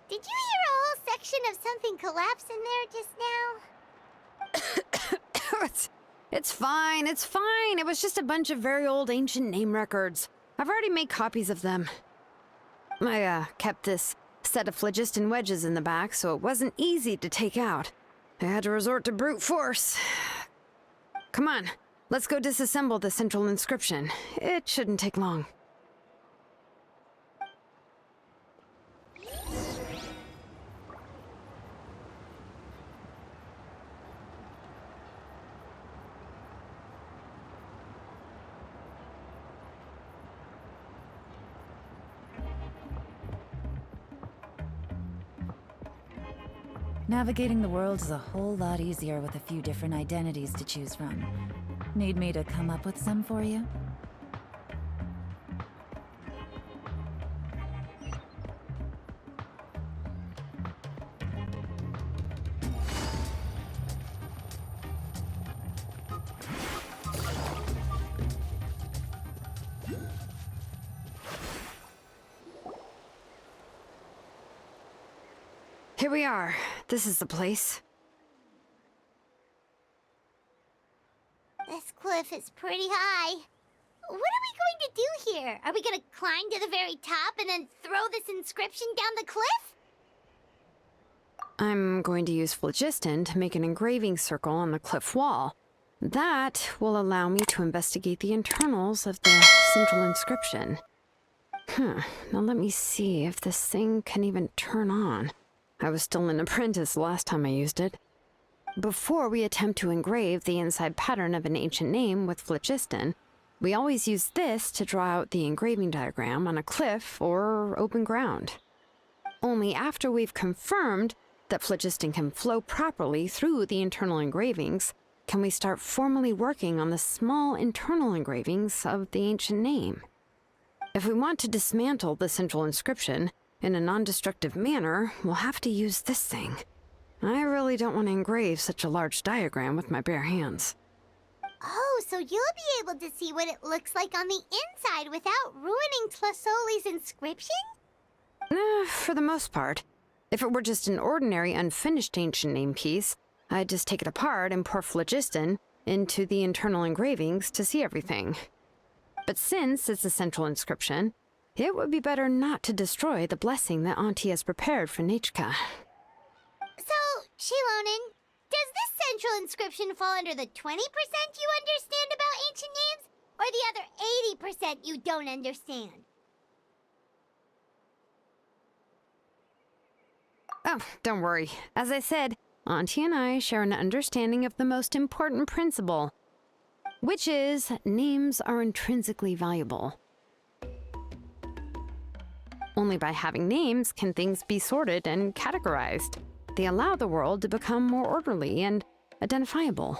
Did you hear a whole section of something collapse in there just now? It's fine, it's fine. It was just a bunch of very old ancient name records. I've already made copies of them. I, kept this set of phlogiston wedges in the back, so it wasn't easy to take out. I had to resort to brute force. Come on, let's go disassemble the central inscription. It shouldn't take long. Navigating the world is a whole lot easier with a few different identities to choose from. Need me to come up with some for you? Here we are. This is the place. This cliff is pretty high. What are we going to do here? Are we going to climb to the very top and then throw this inscription down the cliff? I'm going to use phlogiston to make an engraving circle on the cliff wall. That will allow me to investigate the internals of the central inscription. Now let me see if this thing can even turn on. I was still an apprentice last time I used it. Before we attempt to engrave the inside pattern of an ancient name with phlogiston, we always use this to draw out the engraving diagram on a cliff or open ground. Only after we've confirmed that phlogiston can flow properly through the internal engravings can we start formally working on the small internal engravings of the ancient name. If we want to dismantle the central inscription in a non-destructive manner, we'll have to use this thing. I really don't want to engrave such a large diagram with my bare hands. Oh, so you'll be able to see what it looks like on the inside without ruining Tlasoli's inscription? For the most part. If it were just an ordinary unfinished ancient name piece, I'd just take it apart and pour phlogiston into the internal engravings to see everything. But since it's a central inscription, it would be better not to destroy the blessing that Auntie has prepared for Nechka. So, Shilonen, does this central inscription fall under the 20% you understand about ancient names, or the other 80% you don't understand? Oh, don't worry. As I said, Auntie and I share an understanding of the most important principle, which is names are intrinsically valuable. Only by having names can things be sorted and categorized. They allow the world to become more orderly and identifiable.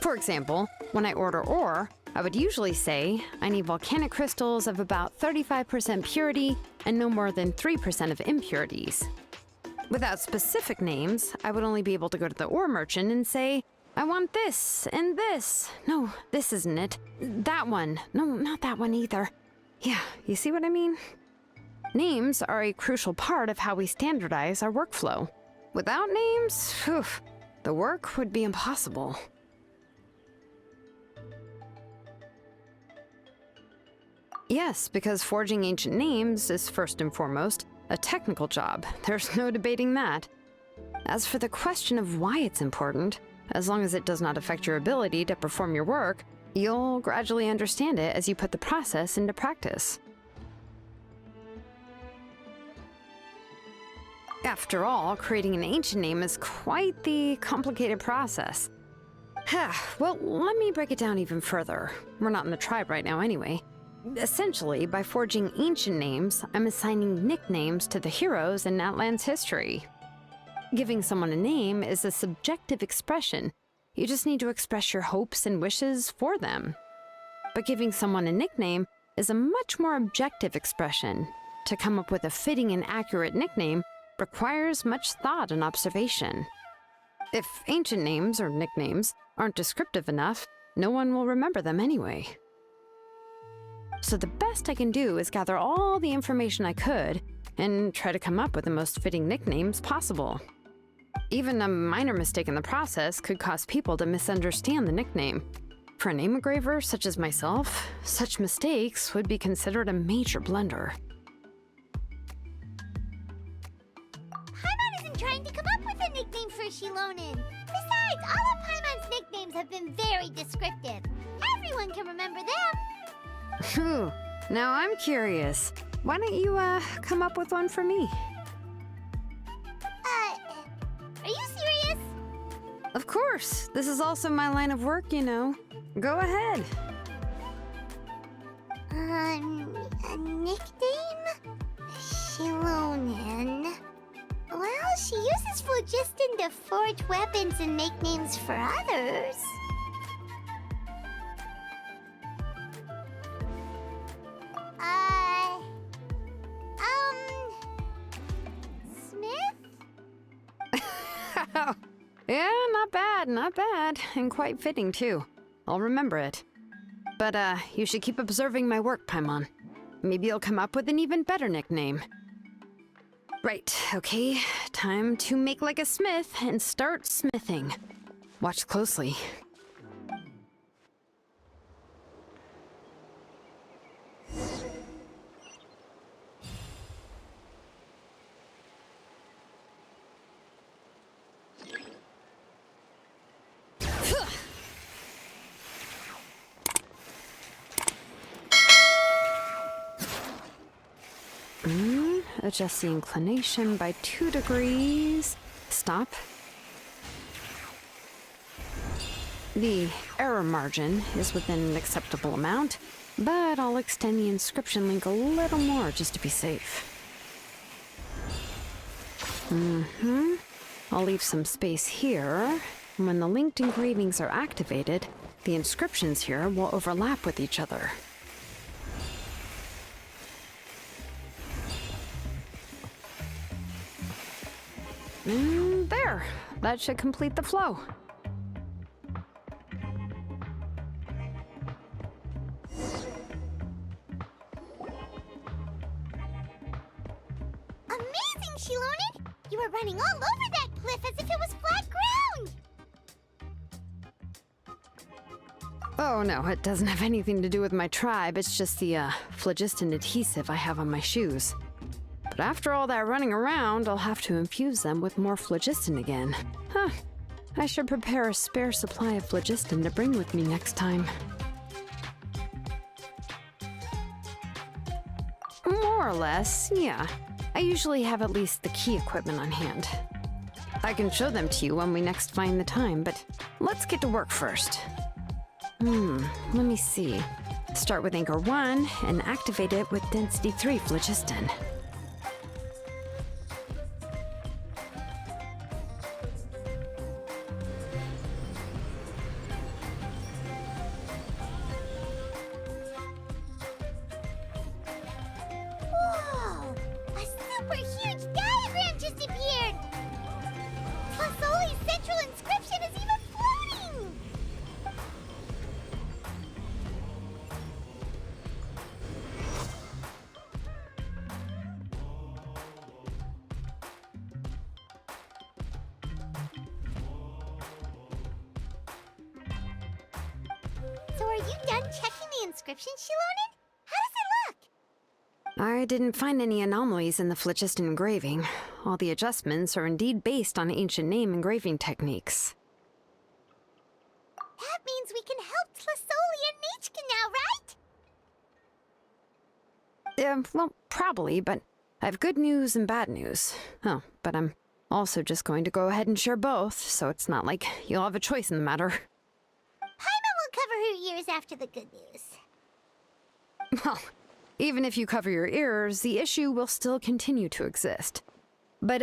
For example, when I order ore, I would usually say I need volcanic crystals of about 35% purity and no more than 3% of impurities. Without specific names, I would only be able to go to the ore merchant and say, I want this and this. No, this isn't it. That one. No, not that one either. Yeah, you see what I mean? Names are a crucial part of how we standardize our workflow. Without names, the work would be impossible. Yes, because forging ancient names is first and foremost a technical job. There's no debating that. As for the question of why it's important, as long as it does not affect your ability to perform your work, you'll gradually understand it as you put the process into practice. After all, creating an ancient name is quite the complicated process. Well, let me break it down even further. We're not in the tribe right now anyway. Essentially, by forging ancient names, I'm assigning nicknames to the heroes in Natlan's history. Giving someone a name is a subjective expression. You just need to express your hopes and wishes for them. But giving someone a nickname is a much more objective expression. To come up with a fitting and accurate nickname requires much thought and observation. If ancient names or nicknames aren't descriptive enough, no one will remember them anyway. So the best I can do is gather all the information I could and try to come up with the most fitting nicknames possible. Even a minor mistake in the process could cause people to misunderstand the nickname. For a name engraver such as myself, such mistakes would be considered a major blunder. Paimon isn't trying to come up with a nickname for Shilonen. Besides, all of Paimon's nicknames have been very descriptive. Everyone can remember them. Phew, now I'm curious. Why don't you, come up with one for me? Are you serious? Of course. This is also my line of work, you know. Go ahead. A nickname? Shilonen. Well, she uses phlogiston to forge weapons and make names for others. Smith? Yeah, not bad, and quite fitting too. I'll remember it. But, you should keep observing my work, Paimon. Maybe you'll come up with an even better nickname. Right, okay, time to make like a smith and start smithing. Watch closely. Adjust the inclination by 2 degrees. Stop. The error margin is within an acceptable amount, but I'll extend the inscription link a little more just to be safe. I'll leave some space here. When the linked engravings are activated, the inscriptions here will overlap with each other. There! That should complete the flow. Amazing, Shilonen! You were running all over that cliff as if it was flat ground! Oh no, it doesn't have anything to do with my tribe. It's just the, phlogiston adhesive I have on my shoes. But after all that running around, I'll have to infuse them with more phlogiston again. I should prepare a spare supply of phlogiston to bring with me next time. More or less, yeah. I usually have at least the key equipment on hand. I can show them to you when we next find the time, but let's get to work first. Let me see. Start with Anchor 1 and activate it with Density 3 phlogiston. Whoa! A super huge diagram just appeared! Fasoli's central inscription is even floating! So are you done checking the inscription, Shilonen? How does it I didn't find any anomalies in the Phlogiston engraving. All the adjustments are indeed based on ancient name engraving techniques. That means we can help Tlasoli and Nichka now, right? Well, probably, but I have good news and bad news. Oh, but I'm also just going to go ahead and share both, so it's not like you'll have a choice in the matter. Paimon will cover her ears after the good news. Well, even if you cover your ears, the issue will still continue to exist. But,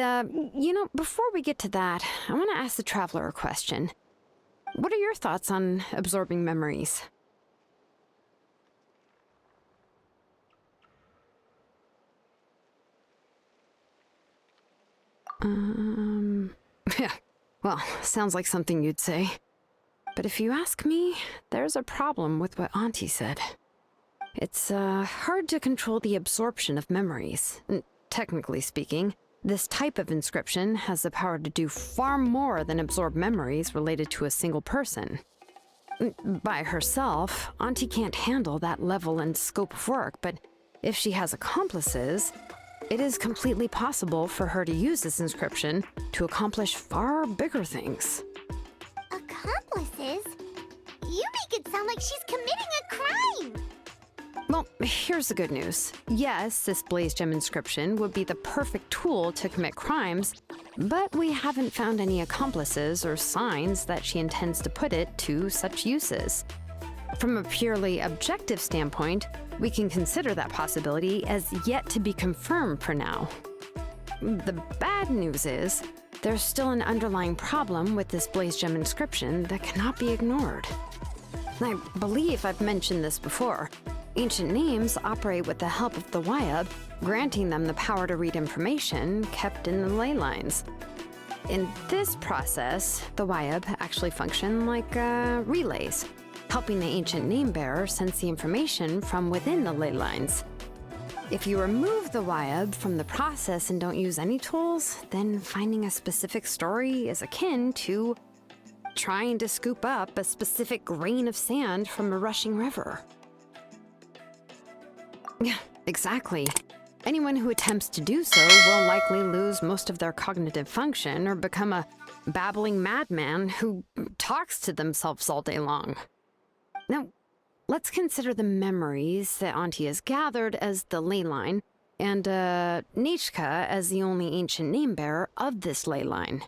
before we get to that, I want to ask the Traveler a question. What are your thoughts on absorbing memories? Yeah, well, sounds like something you'd say. But if you ask me, there's a problem with what Auntie said. It's, hard to control the absorption of memories. Technically speaking, this type of inscription has the power to do far more than absorb memories related to a single person. By herself, Auntie can't handle that level and scope of work, but if she has accomplices, it is completely possible for her to use this inscription to accomplish far bigger things. Accomplices? You make it sound like she's committing a crime! Well, here's the good news. Yes, this Blaze Gem inscription would be the perfect tool to commit crimes, but we haven't found any accomplices or signs that she intends to put it to such uses. From a purely objective standpoint, we can consider that possibility as yet to be confirmed for now. The bad news is, there's still an underlying problem with this Blaze Gem inscription that cannot be ignored. I believe I've mentioned this before. Ancient names operate with the help of the Wyab, granting them the power to read information kept in the ley lines. In this process, the Wyab actually function like relays, helping the ancient name bearer sense the information from within the ley lines. If you remove the Wyab from the process and don't use any tools, then finding a specific story is akin to trying to scoop up a specific grain of sand from a rushing river. Yeah, exactly. Anyone who attempts to do so will likely lose most of their cognitive function or become a babbling madman who talks to themselves all day long. Now, let's consider the memories that Auntie has gathered as the ley line, and Nichka as the only ancient name bearer of this ley line.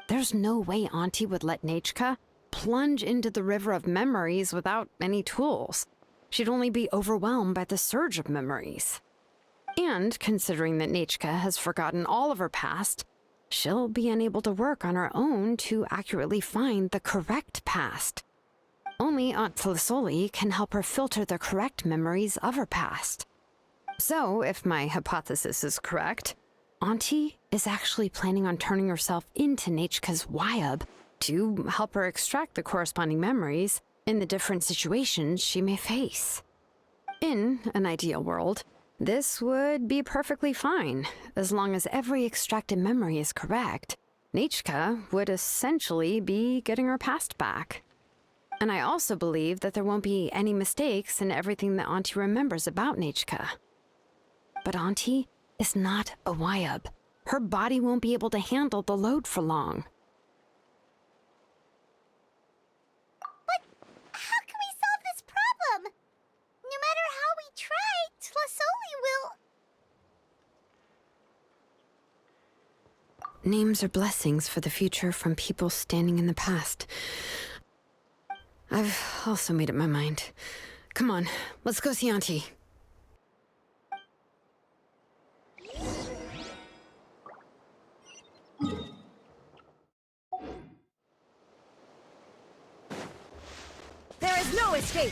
There's no way Auntie would let Nichka plunge into the river of memories without any tools. She'd only be overwhelmed by the surge of memories. And considering that Nichka has forgotten all of her past, she'll be unable to work on her own to accurately find the correct past. Only Aunt Tlasoli can help her filter the correct memories of her past. So, if my hypothesis is correct, Auntie is actually planning on turning herself into Nichka's Wyab to help her extract the corresponding memories in the different situations she may face. In an ideal world, this would be perfectly fine. As long as every extracted memory is correct, Nichka would essentially be getting her past back. And I also believe that there won't be any mistakes in everything that Auntie remembers about Nichka. But Auntie is not a Wyab. Her body won't be able to handle the load for long. How can we solve this problem? No matter how we try, Tlasoli will... Names are blessings for the future from people standing in the past. I've also made up my mind. Come on, let's go see Auntie. There is no escape!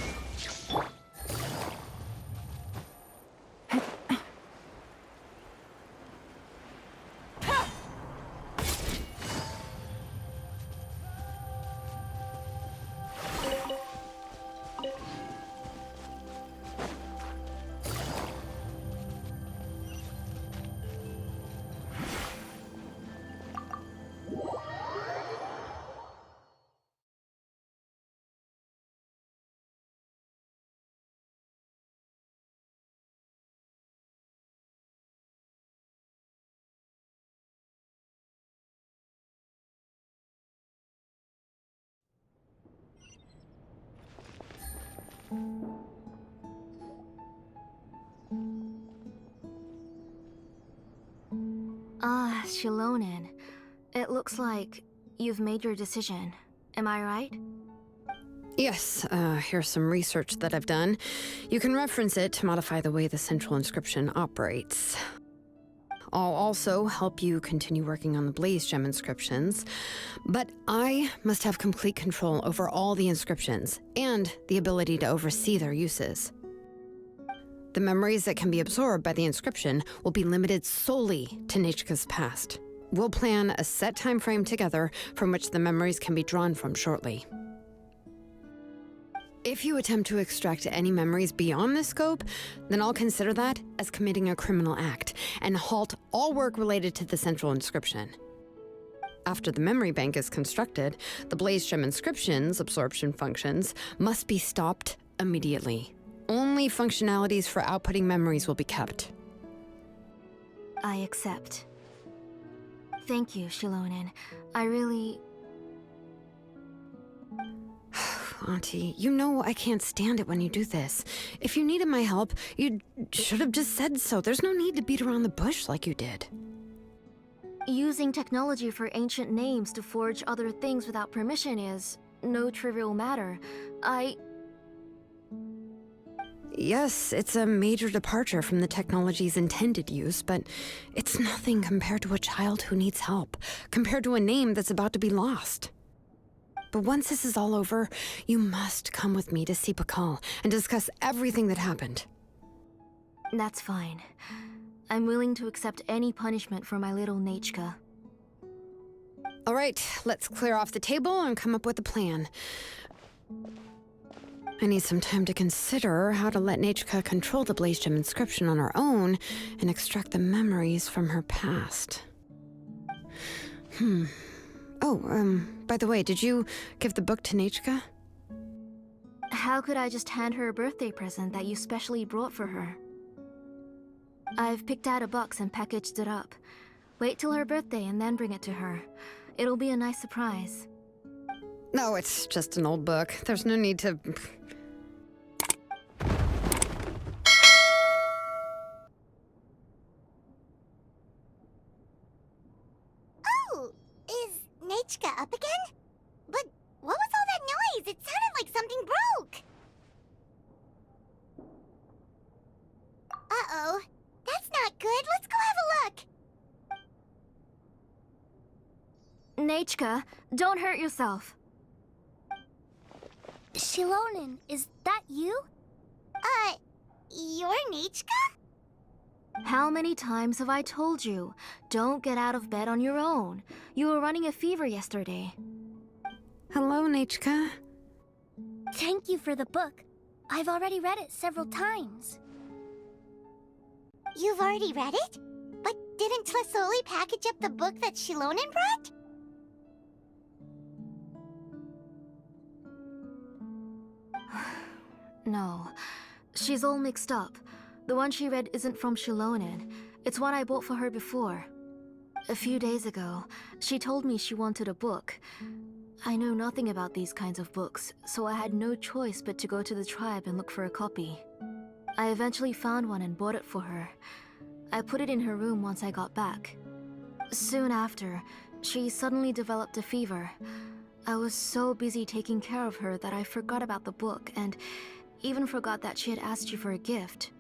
Shilonen. It looks like you've made your decision. Am I right? Yes, here's some research that I've done. You can reference it to modify the way the central inscription operates. I'll also help you continue working on the Blaze Gem inscriptions, but I must have complete control over all the inscriptions and the ability to oversee their uses. The memories that can be absorbed by the inscription will be limited solely to Nechka's past. We'll plan a set time frame together from which the memories can be drawn from shortly. If you attempt to extract any memories beyond this scope, then I'll consider that as committing a criminal act and halt all work related to the central inscription. After the memory bank is constructed, the Blaze Gem inscription's absorption functions must be stopped immediately. Only functionalities for outputting memories will be kept. I accept. Thank you, Shilonen. I really... Auntie, you know I can't stand it when you do this. If you needed my help, you should have just said so. There's no need to beat around the bush like you did. Using technology for ancient names to forge other things without permission is no trivial matter. Yes, it's a major departure from the technology's intended use, but it's nothing compared to a child who needs help, compared to a name that's about to be lost. But once this is all over, you must come with me to see Pakal and discuss everything that happened. That's fine. I'm willing to accept any punishment for my little Nechka. All right, let's clear off the table and come up with a plan. I need some time to consider how to let Nechka control the Blaze Gem inscription on her own and extract the memories from her past. By the way, did you give the book to Nechka? How could I just hand her a birthday present that you specially brought for her? I've picked out a box and packaged it up. Wait till her birthday and then bring it to her. It'll be a nice surprise. No, it's just an old book. There's no need to... Oh, is Nechka up again? But what was all that noise? It sounded like something broke. Uh-oh. That's not good. Let's go have a look. Nechka, don't hurt yourself. Shilonen, is that you? You're Nechka? How many times have I told you? Don't get out of bed on your own. You were running a fever yesterday. Hello, Nechka. Thank you for the book. I've already read it several times. You've already read it? But didn't Tlasoli package up the book that Shilonen brought? No. She's all mixed up. The one she read isn't from Shilonen. It's one I bought for her before. A few days ago, she told me she wanted a book. I know nothing about these kinds of books, so I had no choice but to go to the tribe and look for a copy. I eventually found one and bought it for her. I put it in her room once I got back. Soon after, she suddenly developed a fever. I was so busy taking care of her that I forgot about the book and even forgot that she had asked you for a gift.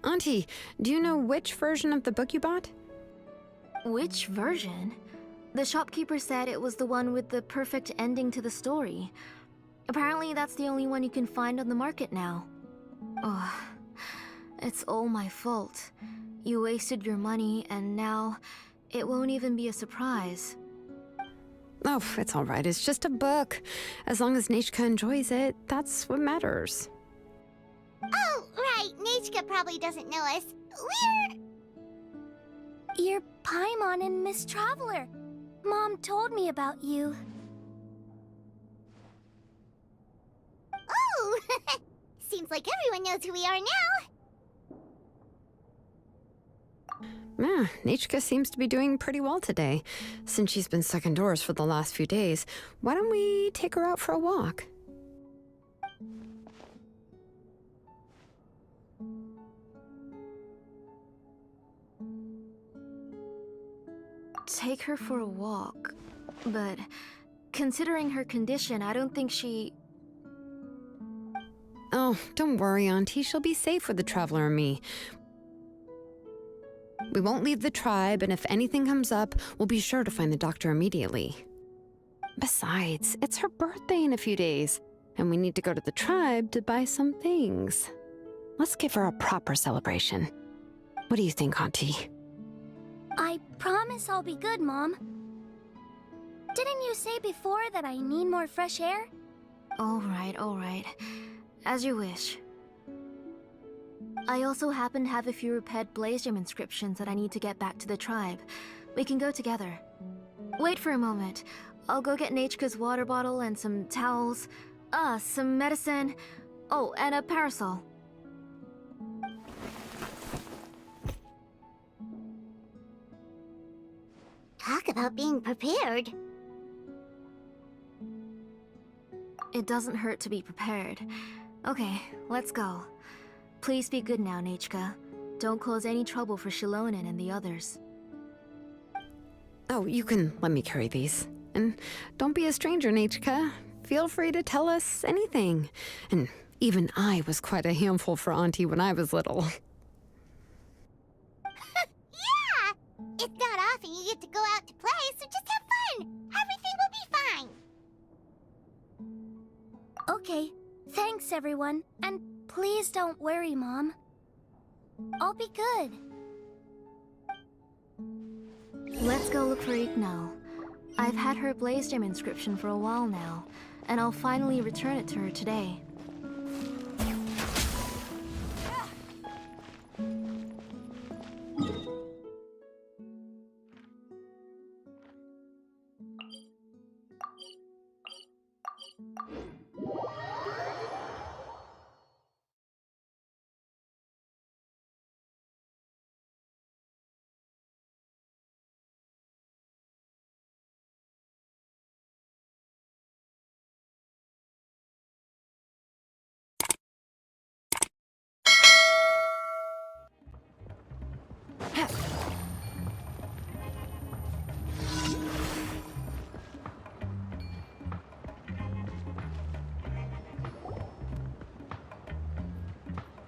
Auntie, do you know which version of the book you bought? Which version? The shopkeeper said it was the one with the perfect ending to the story. Apparently that's the only one you can find on the market now. Ugh. It's all my fault. You wasted your money and now it won't even be a surprise. Oh, it's all right. It's just a book. As long as Nechka enjoys it, that's what matters. Oh, right. Nechka probably doesn't know us. You're Paimon and Miss Traveler. Mom told me about you. Oh! Seems like everyone knows who we are now. Nechka seems to be doing pretty well today. Since she's been stuck indoors for the last few days, why don't we take her out for a walk? take her for a walk. But considering her condition, I don't think she... Oh, don't worry, Auntie. She'll be safe with the Traveler and me. We won't leave the tribe, and if anything comes up, we'll be sure to find the doctor immediately. Besides, it's her birthday in a few days, and we need to go to the tribe to buy some things. Let's give her a proper celebration. What do you think, Auntie? I promise I'll be good, Mom. Didn't you say before that I need more fresh air? All right. As you wish. I also happen to have a few repaired Blaze Gem inscriptions that I need to get back to the tribe. We can go together. Wait for a moment. I'll go get Nachka's water bottle and some towels. Some medicine. Oh, and a parasol. Talk about being prepared. It doesn't hurt to be prepared. Okay, let's go. Please be good now, Nachka. Don't cause any trouble for Shilonen and the others. Oh, you can let me carry these. And don't be a stranger, Nachka. Feel free to tell us anything. And even I was quite a handful for Auntie when I was little. Yeah! It's not often you get to go out to play, so just have fun! Everything will be fine! Okay, thanks everyone. And please don't worry, Mom. I'll be good. Let's go look for Ignal. I've had her Blaze Gem inscription for a while now, and I'll finally return it to her today.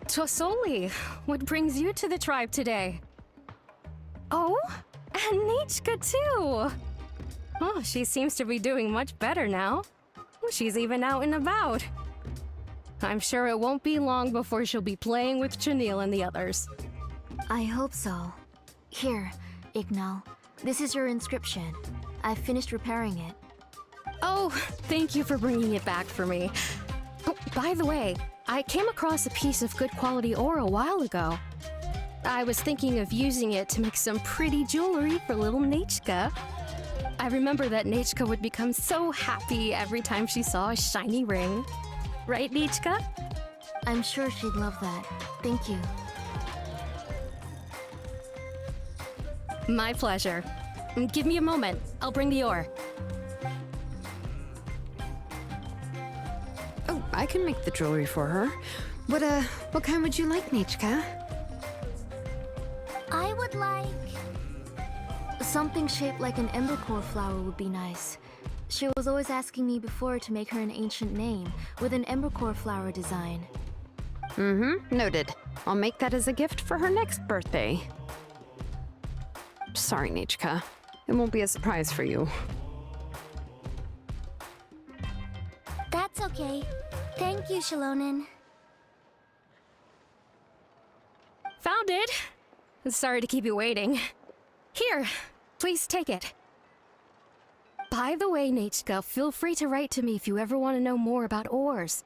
Tosoli, what brings you to the tribe today? Oh, and Nichka too! Oh, she seems to be doing much better now. She's even out and about. I'm sure it won't be long before she'll be playing with Chanil and the others. I hope so. Here, Ignal. This is your inscription. I've finished repairing it. Oh, thank you for bringing it back for me. Oh, by the way, I came across a piece of good quality ore a while ago. I was thinking of using it to make some pretty jewelry for little Nachka. I remember that Nachka would become so happy every time she saw a shiny ring. Right, Nachka? I'm sure she'd love that. Thank you. My pleasure. Give me a moment. I'll bring the ore. Oh, I can make the jewelry for her. What kind would you like, Nachka? I would like... Something shaped like an embercore flower would be nice. She was always asking me before to make her an ancient name with an embercore flower design. Noted. I'll make that as a gift for her next birthday. Sorry, Nachka. It won't be a surprise for you. That's okay. Thank you, Shilonen. Found it! Sorry to keep you waiting. Here, please take it. By the way, Nachka, feel free to write to me if you ever want to know more about ores.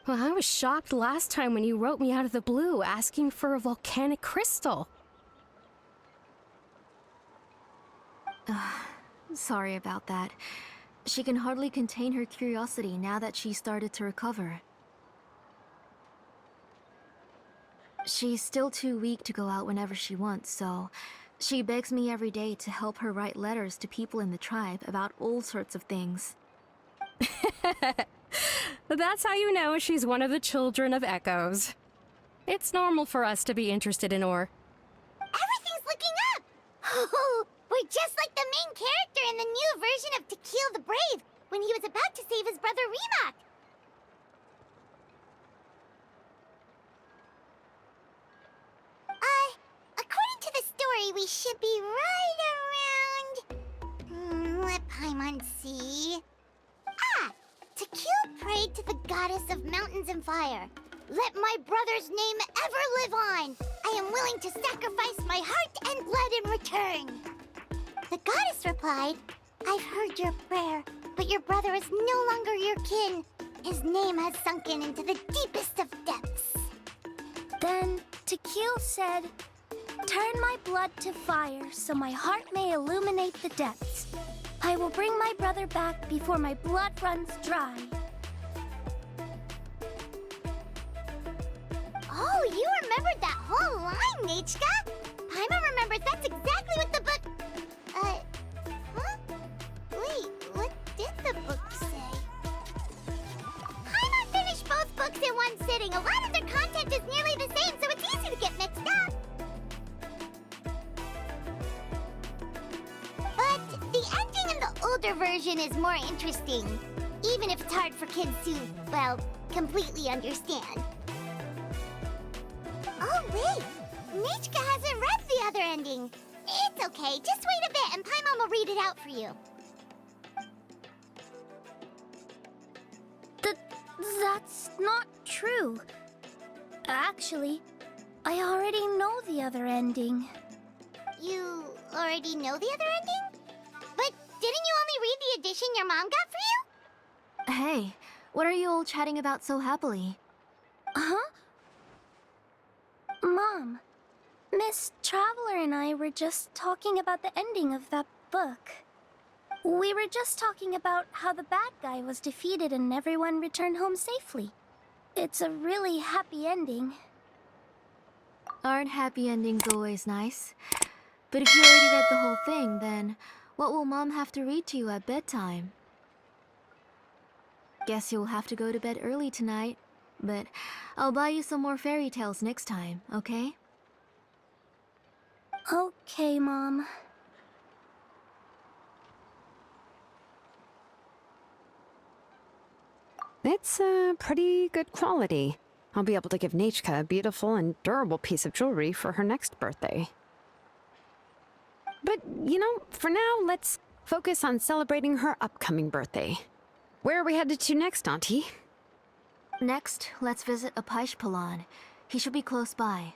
Well, I was shocked last time when you wrote me out of the blue asking for a volcanic crystal. Sorry about that. She can hardly contain her curiosity now that she's started to recover. She's still too weak to go out whenever she wants, so she begs me every day to help her write letters to people in the tribe about all sorts of things. That's how you know she's one of the children of Echoes. It's normal for us to be interested in ore. Everything's looking up! Oh, we're just like the main character in the new version of To Kill the Brave, when he was about to save his brother Rimac. According to the story, we should be right around... let Paimon see... To Kill prayed to the goddess of mountains and fire. Let my brother's name ever live on. I am willing to sacrifice my heart and blood in return. The goddess replied, I've heard your prayer, but your brother is no longer your kin. His name has sunken into the deepest of depths. Then To Kill said, turn my blood to fire so my heart may illuminate the depths. I will bring my brother back before my blood runs dry. Oh, you remembered that whole line, Nechka? Paimon remembers that's exactly what the book... huh? Wait, what did the book say? Paimon finished both books in one sitting. A lot of their content is nearly the same, so it's easy to get mixed up. But the ending in the older version is more interesting, even if it's hard for kids to, well, completely understand. Oh, wait! Nechka hasn't read the other ending. It's okay, just wait a bit and Paimon will read it out for you. That's not true. Actually, I already know the other ending. You already know the other ending? But didn't you only read the edition your mom got for you? Hey, what are you all chatting about so happily? Huh? Mom, Miss Traveler and I were just talking about the ending of that book. We were just talking about how the bad guy was defeated and everyone returned home safely. It's a really happy ending. Aren't happy endings always nice? But if you already read the whole thing, then what will Mom have to read to you at bedtime? Guess you'll have to go to bed early tonight. But I'll buy you some more fairy tales next time, okay? Okay, Mom. It's pretty good quality. I'll be able to give Nechka a beautiful and durable piece of jewelry for her next birthday. But, you know, for now, let's focus on celebrating her upcoming birthday. Where are we headed to next, Auntie? Next, let's visit Apaish. He should be close by.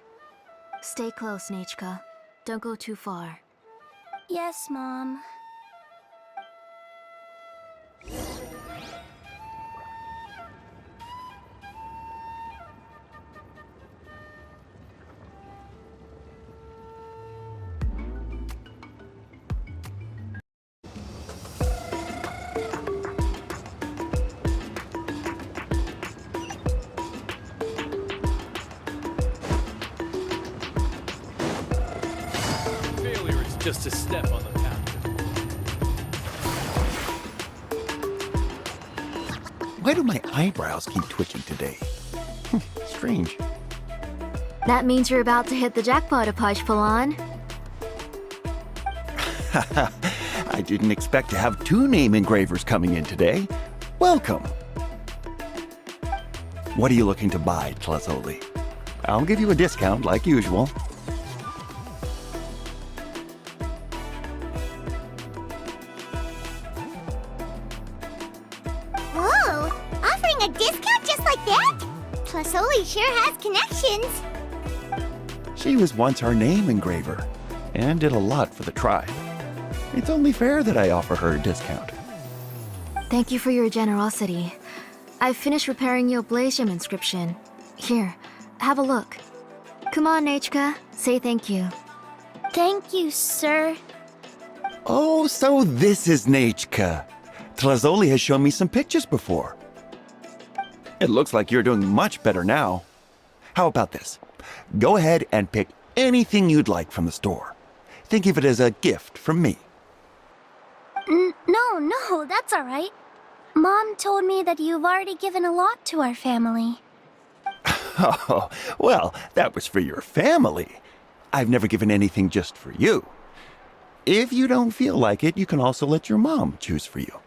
Stay close, Nechka. Don't go too far. Yes, Mom. Just a step on the path. Why do my eyebrows keep twitching today? Strange. That means you're about to hit the jackpot, Apaish. I didn't expect to have 2 name engravers coming in today. Welcome. What are you looking to buy, Tlazoli? I'll give you a discount like usual. Whoa! Offering a discount just like that? Tlasoli sure has connections. She was once our name engraver and did a lot for the tribe. It's only fair that I offer her a discount. Thank you for your generosity. I've finished repairing your blaze gem inscription. Here, have a look. Come on, Nechka. Say thank you. Thank you, sir. Oh, so this is Nechka. Tlazoli has shown me some pictures before. It looks like you're doing much better now. How about this? Go ahead and pick anything you'd like from the store. Think of it as a gift from me. No, that's all right. Mom told me that you've already given a lot to our family. Oh, well, that was for your family. I've never given anything just for you. If you don't feel like it, you can also let your mom choose for you.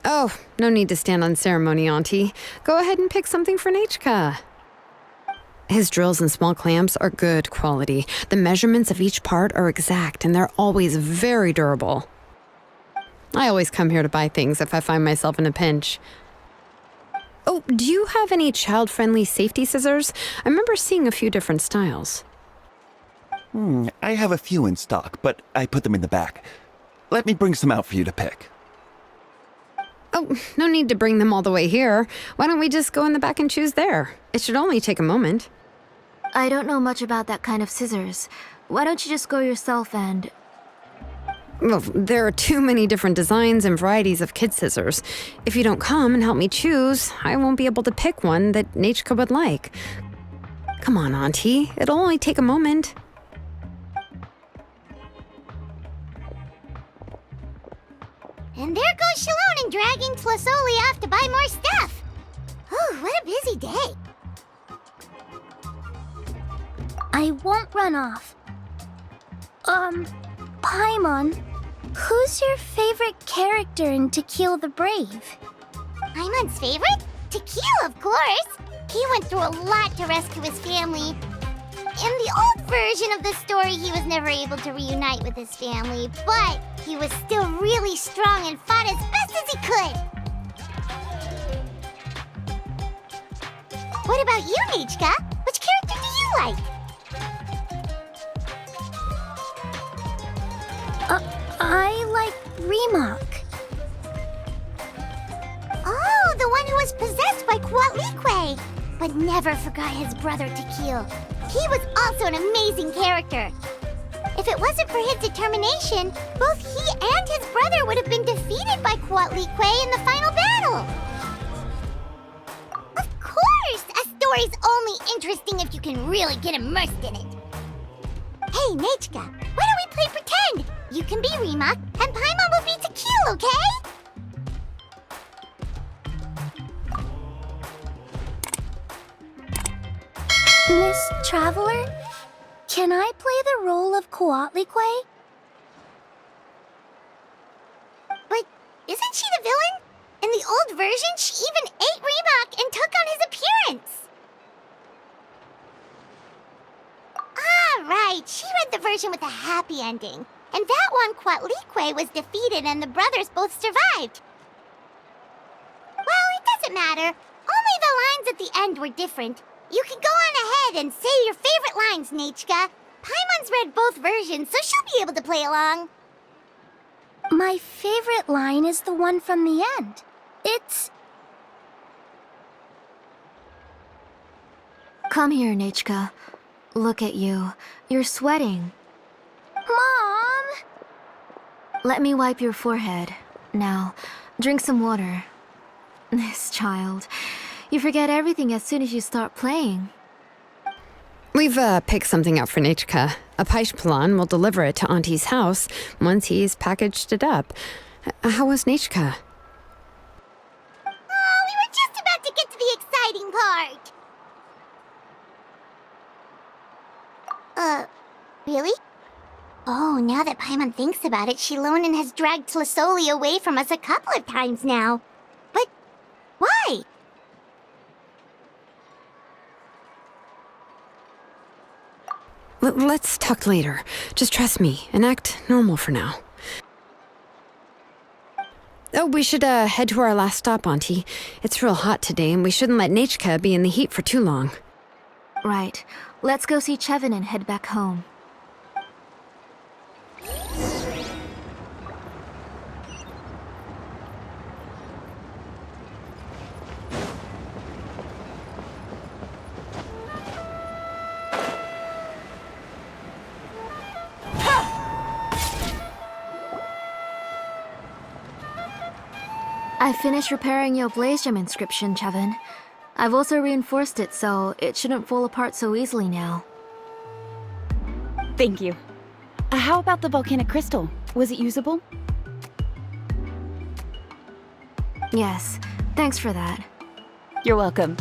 Oh, no need to stand on ceremony, Auntie. Go ahead and pick something for Nechka. His drills and small clamps are good quality. The measurements of each part are exact, and they're always very durable. I always come here to buy things if I find myself in a pinch. Oh, do you have any child-friendly safety scissors? I remember seeing a few different styles. I have a few in stock, but I put them in the back. Let me bring some out for you to pick. Oh, no need to bring them all the way here. Why don't we just go in the back and choose there? It should only take a moment. I don't know much about that kind of scissors. Why don't you just go yourself and... Well, there are too many different designs and varieties of kid scissors. If you don't come and help me choose, I won't be able to pick one that Nechka would like. Come on, Auntie. It'll only take a moment. And there goes Shalone dragging Tlasoli off to buy more stuff. Oh, what a busy day. I won't run off. Paimon, who's your favorite character in To Kill the Brave? Paimon's favorite? To Kill, of course. He went through a lot to rescue his family. In the old version of the story, he was never able to reunite with his family, but he was still really strong and fought as best as he could. What about you, Nechka? Which character do you like? I like Remak. Oh, the one who was possessed by Kuatlique, but never forgot his brother Tequil. He was also an amazing character. If it wasn't for his determination, both he and his brother would have been defeated by Kuatlique in the final battle. Of course! A story's only interesting if you can really get immersed in it. Hey, Nechka, why don't we play pretend? You can be Remak, and Paimon will be Tequil, okay? Miss Traveler, can I play the role of Kuatlique? But isn't she the villain? In the old version, she even ate Remak and took on his appearance. Ah, right. She read the version with a happy ending. And that one, Kuatlique was defeated and the brothers both survived. Well, it doesn't matter. Only the lines at the end were different. You can go on ahead and say your favorite lines, Nechka. Paimon's read both versions, so she'll be able to play along. My favorite line is the one from the end. It's... Come here, Nechka. Look at you. You're sweating. Mom! Let me wipe your forehead. Now, drink some water. This child. You forget everything as soon as you start playing. We've picked something up for Nechka. A Paishpalan will deliver it to Auntie's house once he's packaged it up. How was Nechka? Oh, we were just about to get to the exciting part. Really? Oh, now that Paimon thinks about it, Shilonen has dragged Tlasoli away from us a couple of times now. But why? Let's talk later. Just trust me and act normal for now. Oh, we should head to our last stop, Auntie. It's real hot today, and we shouldn't let Nechka be in the heat for too long. Right. Let's go see Chevin and head back home. I finished repairing your Blaze Gem inscription, Chevin. I've also reinforced it so it shouldn't fall apart so easily now. Thank you. How about the volcanic crystal? Was it usable? Yes, thanks for that. You're welcome.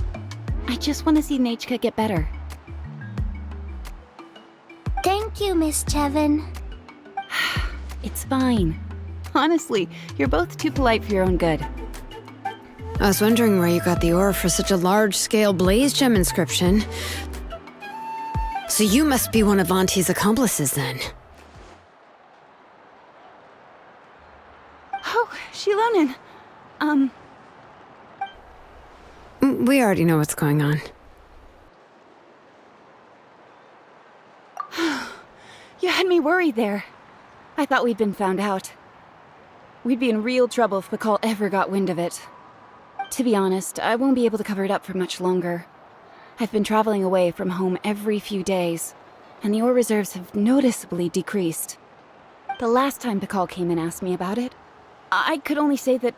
I just want to see Nechka get better. Thank you, Miss Chevin. It's fine. Honestly, you're both too polite for your own good. I was wondering where you got the ore for such a large-scale blaze gem inscription. So you must be one of Auntie's accomplices, then. Oh, Shilonen. We already know what's going on. You had me worried there. I thought we'd been found out. We'd be in real trouble if Pakal ever got wind of it. To be honest, I won't be able to cover it up for much longer. I've been traveling away from home every few days, and the ore reserves have noticeably decreased. The last time Pakal came and asked me about it, I could only say that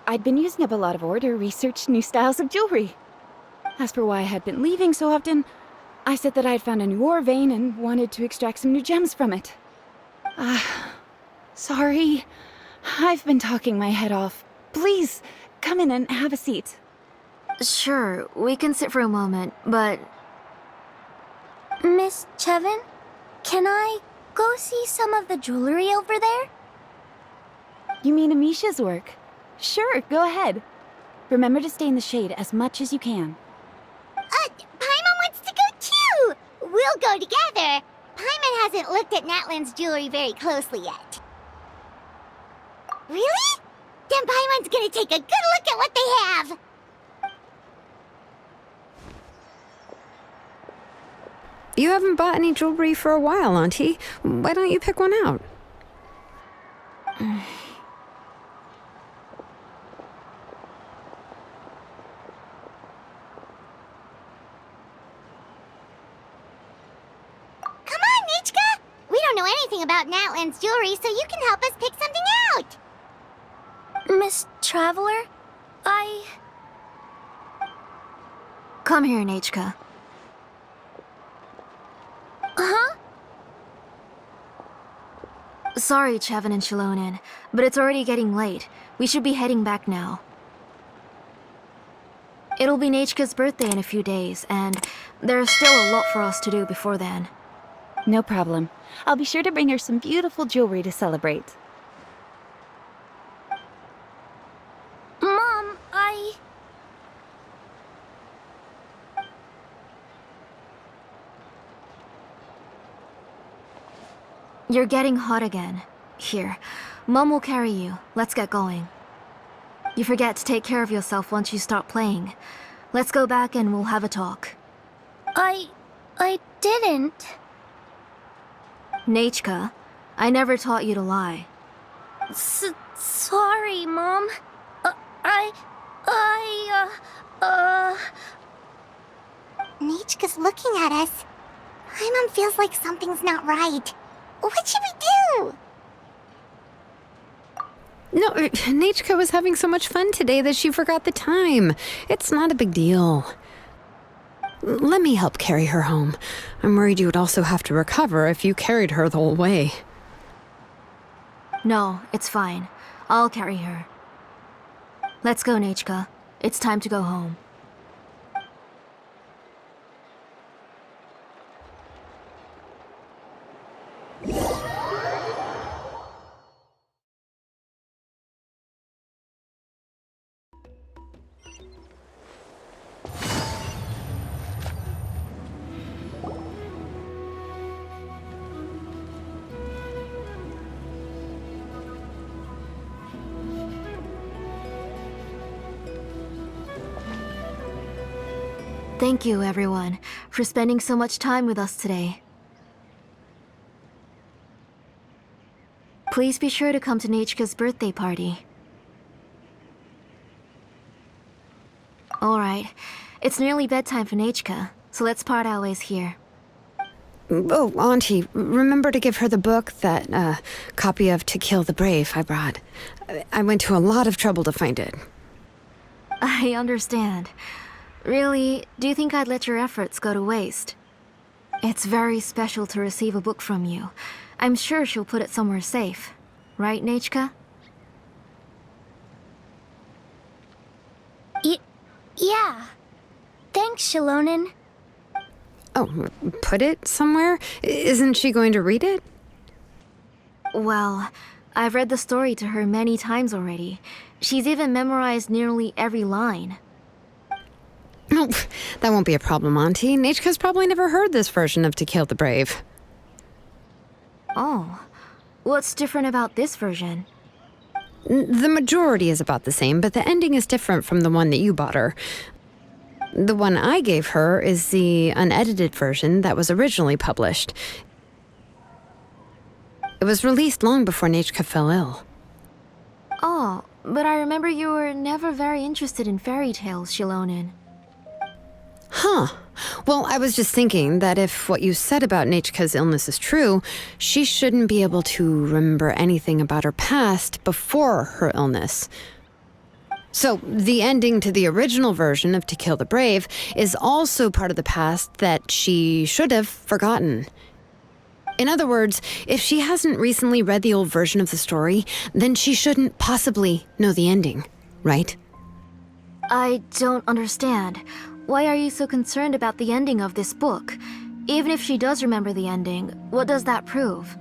I'd been using up a lot of ore to research new styles of jewelry. As for why I had been leaving so often, I said that I had found a new ore vein and wanted to extract some new gems from it. Sorry. I've been talking my head off. Please, come in and have a seat. Sure, we can sit for a moment, but... Miss Chevin, can I go see some of the jewelry over there? You mean Amisha's work? Sure, go ahead. Remember to stay in the shade as much as you can. Paimon wants to go too! We'll go together. Paimon hasn't looked at Natlan's jewelry very closely yet. Really? Then Paimon's gonna take a good look at what they have! You haven't bought any jewelry for a while, Auntie. Why don't you pick one out? About Natlan's jewelry, so you can help us pick something out. Miss Traveler, Come here, Nechka. Huh? Sorry, Chevin and Shilonen, but it's already getting late. We should be heading back now. It'll be Nechka's birthday in a few days, and there's still a lot for us to do before then. No problem. I'll be sure to bring her some beautiful jewelry to celebrate. Mom, You're getting hot again. Here, Mom will carry you. Let's get going. You forget to take care of yourself once you start playing. Let's go back and we'll have a talk. I didn't. Nechka, I never taught you to lie. Sorry, Mom. Nechka's looking at us. Paimon feels like something's not right. What should we do? No, Nechka was having so much fun today that she forgot the time. It's not a big deal. Let me help carry her home. I'm worried you would also have to recover if you carried her the whole way. No, it's fine. I'll carry her. Let's go, Nechka. It's time to go home. Thank you, everyone, for spending so much time with us today. Please be sure to come to Nechka's birthday party. Alright, it's nearly bedtime for Nechka, so let's part our ways here. Oh, Auntie, remember to give her the book, that copy of To Kill the Brave I brought. I went to a lot of trouble to find it. I understand. Really, do you think I'd let your efforts go to waste? It's very special to receive a book from you. I'm sure she'll put it somewhere safe. Right, Nechka? Yeah. Thanks, Shilonen. Oh, put it somewhere? Isn't she going to read it? Well, I've read the story to her many times already. She's even memorized nearly every line. Oh, that won't be a problem, Auntie. Nechka's probably never heard this version of To Kill the Brave. Oh. What's different about this version? The majority is about the same, but the ending is different from the one that you bought her. The one I gave her is the unedited version that was originally published. It was released long before Nechka fell ill. Oh, but I remember you were never very interested in fairy tales, Shilonen. Huh. Well, I was just thinking that if what you said about Nechka's illness is true, she shouldn't be able to remember anything about her past before her illness. So, the ending to the original version of To Kill the Brave is also part of the past that she should have forgotten. In other words, if she hasn't recently read the old version of the story, then she shouldn't possibly know the ending, right? I don't understand. Why are you so concerned about the ending of this book? Even if she does remember the ending, what does that prove?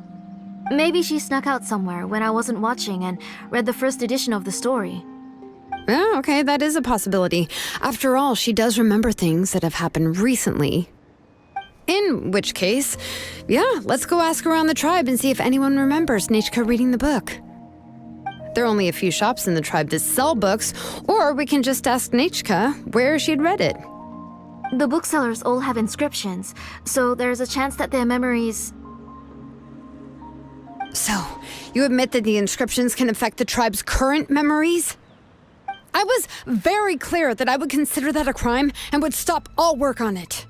Maybe she snuck out somewhere when I wasn't watching and read the first edition of the story. Yeah, okay, that is a possibility. After all, she does remember things that have happened recently. In which case, yeah, let's go ask around the tribe and see if anyone remembers Nechka reading the book. There are only a few shops in the tribe that sell books, or we can just ask Nechka where she'd read it. The booksellers all have inscriptions, so there's a chance that their memories... So, you admit that the inscriptions can affect the tribe's current memories? I was very clear that I would consider that a crime and would stop all work on it.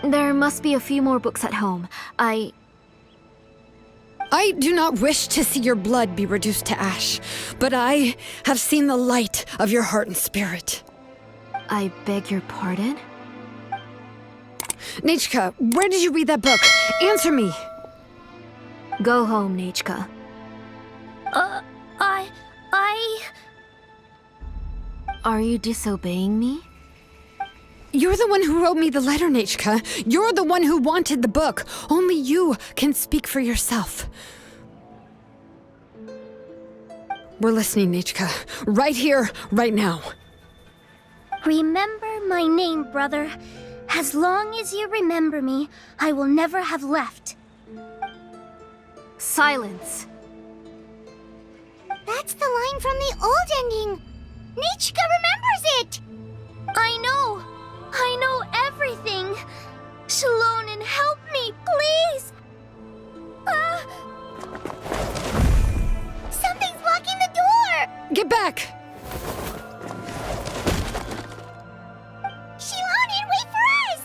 There must be a few more books at home. I do not wish to see your blood be reduced to ash, but I have seen the light of your heart and spirit. I beg your pardon? Nechka, where did you read that book? Answer me! Go home, Nechka. Are you disobeying me? You're the one who wrote me the letter, Nechka. You're the one who wanted the book. Only you can speak for yourself. We're listening, Nechka. Right here, right now. Remember my name, brother. As long as you remember me, I will never have left. Silence. That's the line from the old ending. Nechka remembers it! I know everything. Shilonen, help me, please! Something's blocking the door! Get back! Shilonen, wait for us!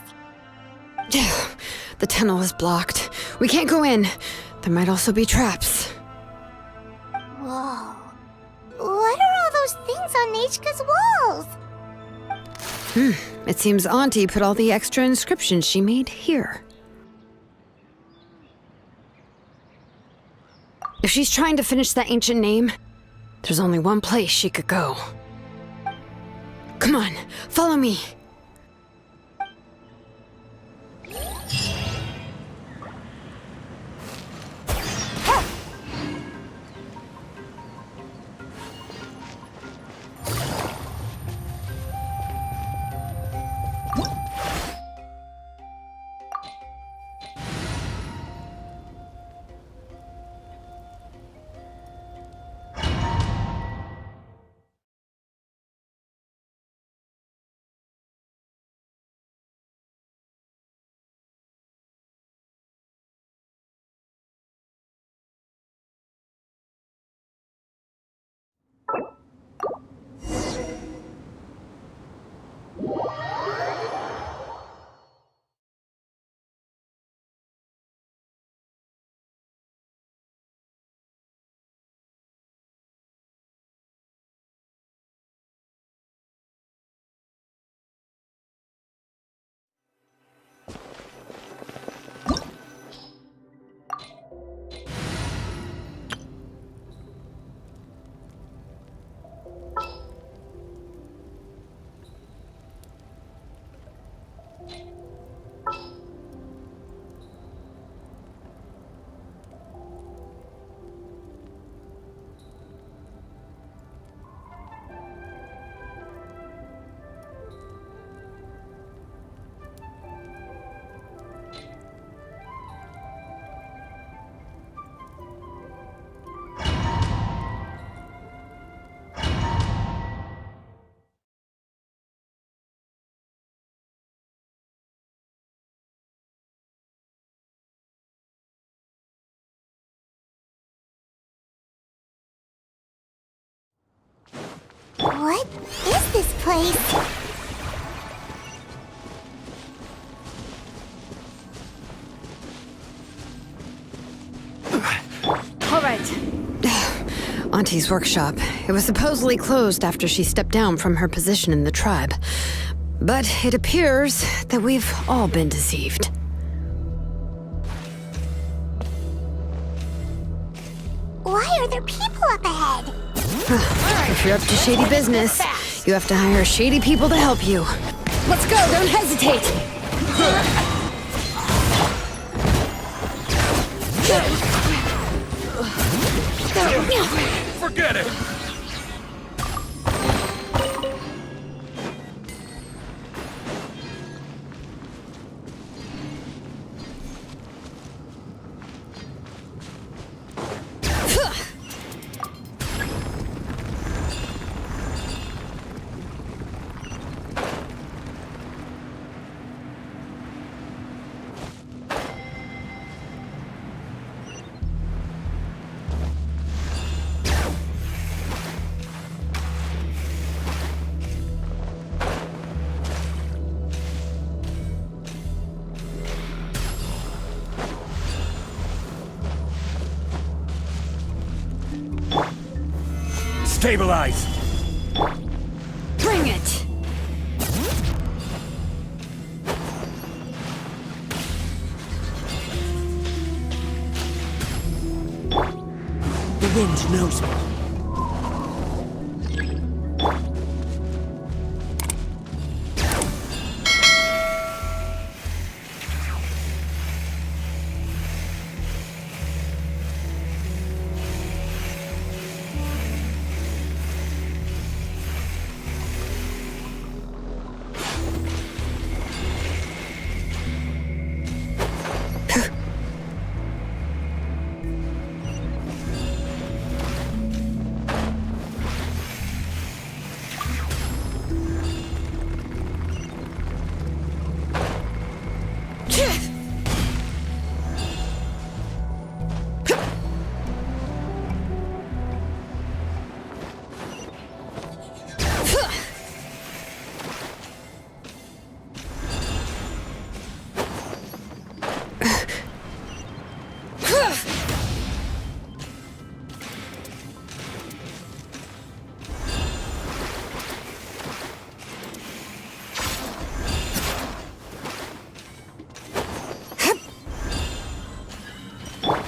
The tunnel is blocked. We can't go in. There might also be traps. Whoa. What are all those things on Nechka's walls? It seems Auntie put all the extra inscriptions she made here. If she's trying to finish that ancient name, there's only one place she could go. Come on, follow me. What is this place? All right. Auntie's workshop. It was supposedly closed after she stepped down from her position in the tribe. But it appears that we've all been deceived. Why are there people up ahead? If you're up to shady business, you have to hire shady people to help you. Let's go, don't hesitate! Forget it! Stabilize! Bring it! The wind knows me.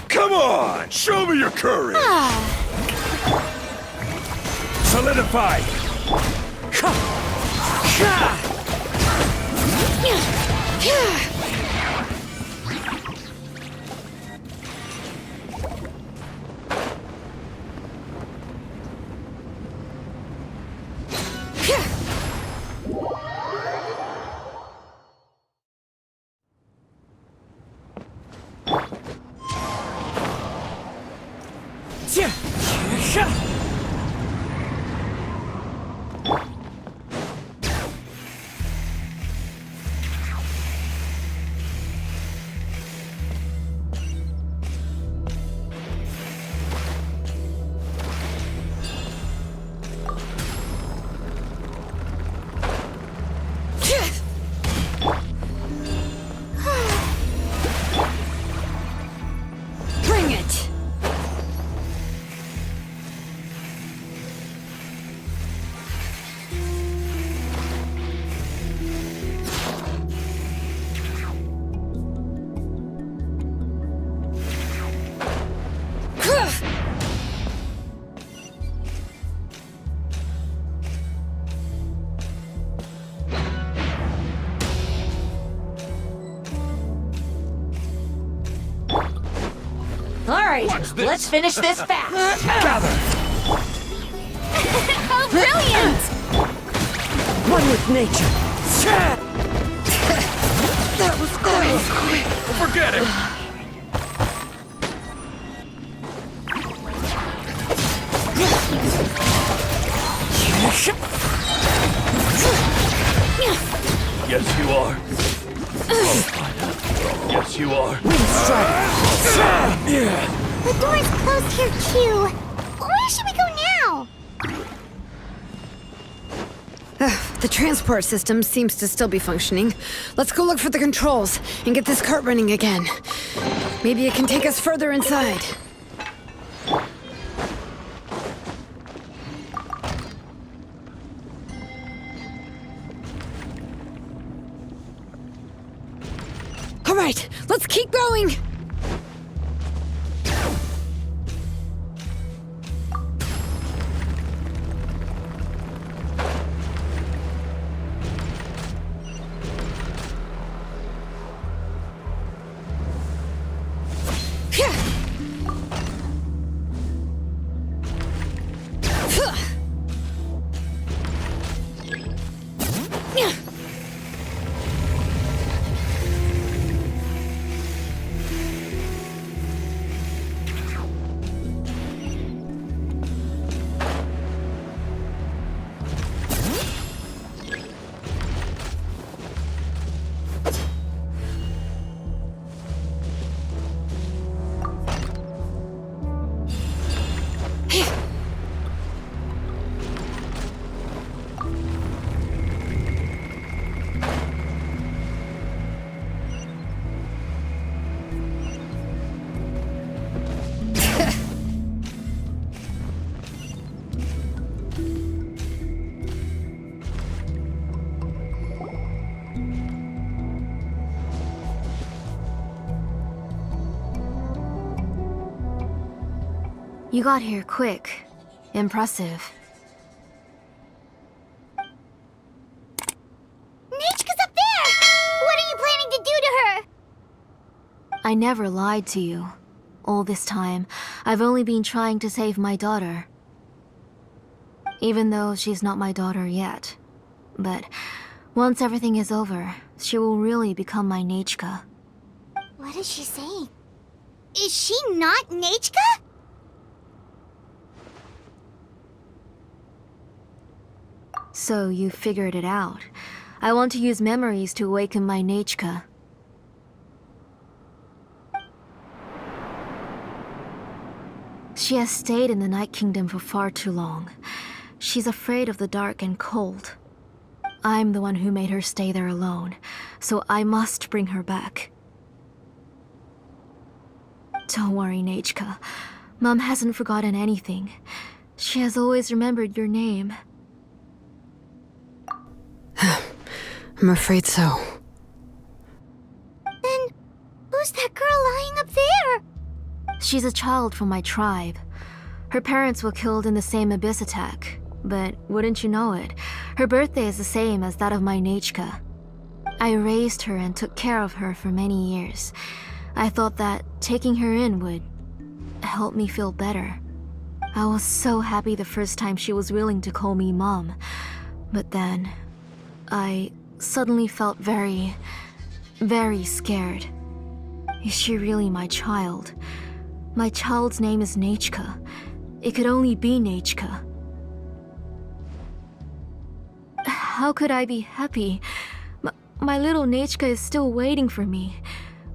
Come on! Show me your courage! Solidify! Bring it! Let's finish this fast. Gather! Oh, brilliant! One with nature! That was quick! Forget it! Yes, you are. Yes, you are. The door's closed here, too. Where should we go now? The transport system seems to still be functioning. Let's go look for the controls and get this cart running again. Maybe it can take us further inside. All right, let's keep going! You got here quick. Impressive. Nechka's up there! What are you planning to do to her? I never lied to you. All this time, I've only been trying to save my daughter. Even though she's not my daughter yet. But once everything is over, she will really become my Nechka. What is she saying? Is she not Nechka? So you figured it out. I want to use memories to awaken my Nechka. She has stayed in the Night Kingdom for far too long. She's afraid of the dark and cold. I'm the one who made her stay there alone, so I must bring her back. Don't worry, Nechka. Mom hasn't forgotten anything. She has always remembered your name. I'm afraid so. Then, who's that girl lying up there? She's a child from my tribe. Her parents were killed in the same abyss attack. But wouldn't you know it, her birthday is the same as that of my Nechka. I raised her and took care of her for many years. I thought that taking her in would help me feel better. I was so happy the first time she was willing to call me Mom. But then, I suddenly felt very, very scared. Is she really my child? My child's name is Nechka. It could only be Nechka. How could I be happy? My little Nechka is still waiting for me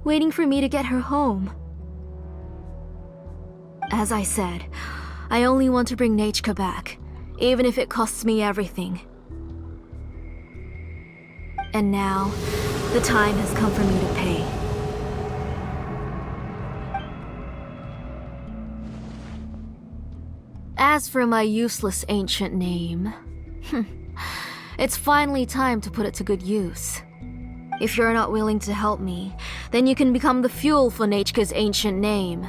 to get her home. As I said, I only want to bring Nechka back, even if it costs me everything. And now, the time has come for me to pay. As for my useless ancient name, it's finally time to put it to good use. If you're not willing to help me, then you can become the fuel for Nechka's ancient name.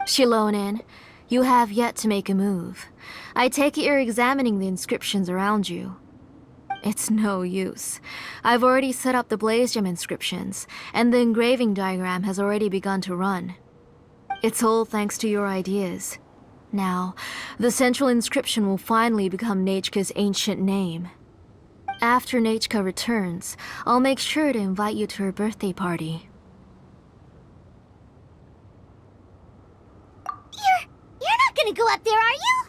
Shilonen, you have yet to make a move. I take it you're examining the inscriptions around you. It's no use. I've already set up the blaze gem inscriptions, and the engraving diagram has already begun to run. It's all thanks to your ideas. Now, the central inscription will finally become Nechka's ancient name. After Nechka returns, I'll make sure to invite you to her birthday party. You're not gonna go up there, are you?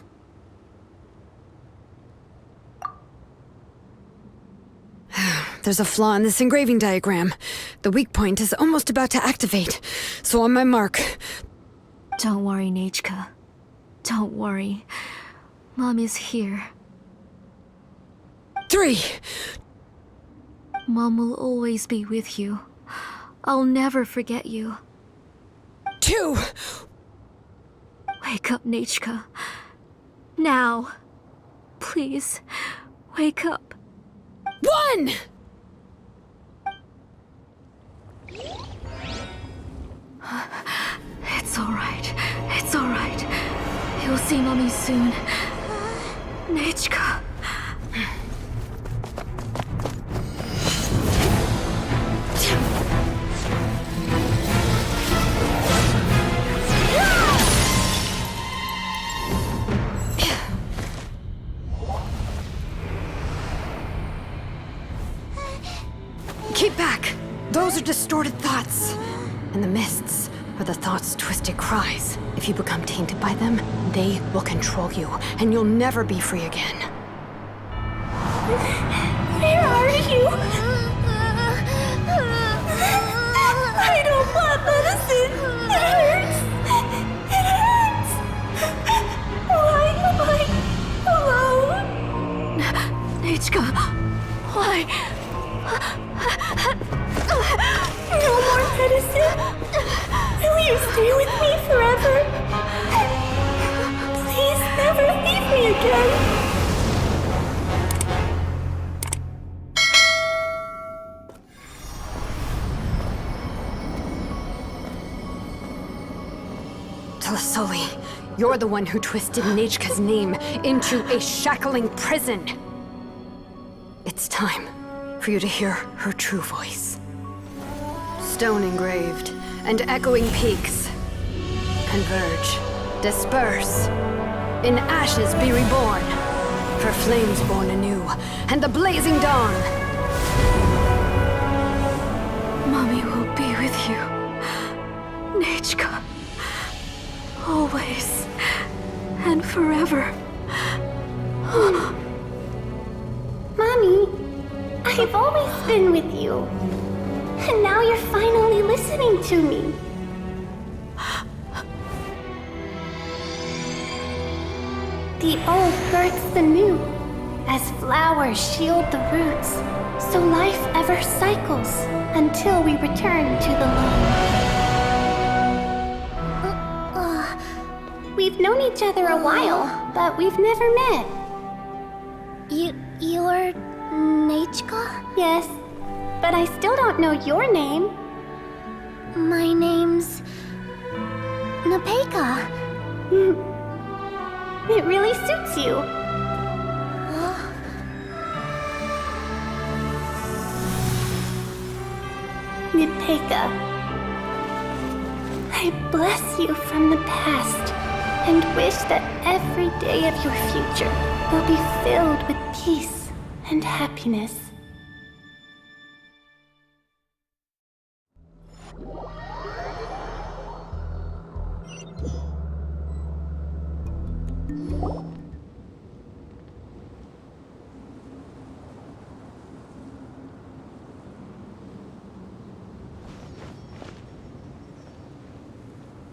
There's a flaw in this engraving diagram. The weak point is almost about to activate. So on my mark. Don't worry, Nechka. Don't worry. Mom is here. 3. Mom will always be with you. I'll never forget you. 2. Wake up, Nechka. Now. Please, wake up. 1! It's alright. It's alright. You'll see Mommy soon. Nechka. Keep back! Those are distorted thoughts. And the mists are the thoughts' twisted cries. If you become tainted by them, they will control you, and you'll never be free again. Where are you? I don't want medicine. It hurts. It hurts. Why am I alone? Nechka, why? No more medicine. Will you stay with me forever? Please never leave me again. Tlasoli, you're the one who twisted Nechka's name into a shackling prison. It's time for you to hear her true voice. Stone engraved and echoing peaks converge, disperse, in ashes be reborn, for flames born anew, and the blazing dawn. Mommy will be with you. Nechka. Always. And forever. Mommy, I've always been with you. And now you're finally listening to me. The old hurts the new, as flowers shield the roots. So life ever cycles until we return to the loam. We've known each other a while, but we've never met. You're Nechka? Yes, but I still don't know your name. My name's Nepeka. It really suits you. Nepeka, I bless you from the past and wish that every day of your future will be filled with peace and happiness.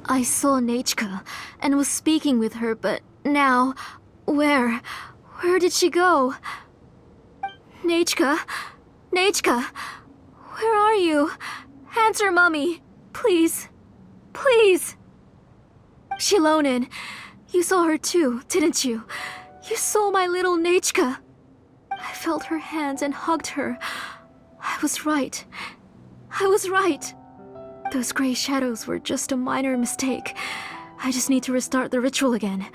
I saw Nechka and was speaking with her, but now, where did she go? Nechka? Nechka? Where are you? Answer, Mommy. Please. Please. Shilonen, you saw her too, didn't you? You saw my little Nechka. I felt her hands and hugged her. I was right. I was right. Those gray shadows were just a minor mistake. I just need to restart the ritual again.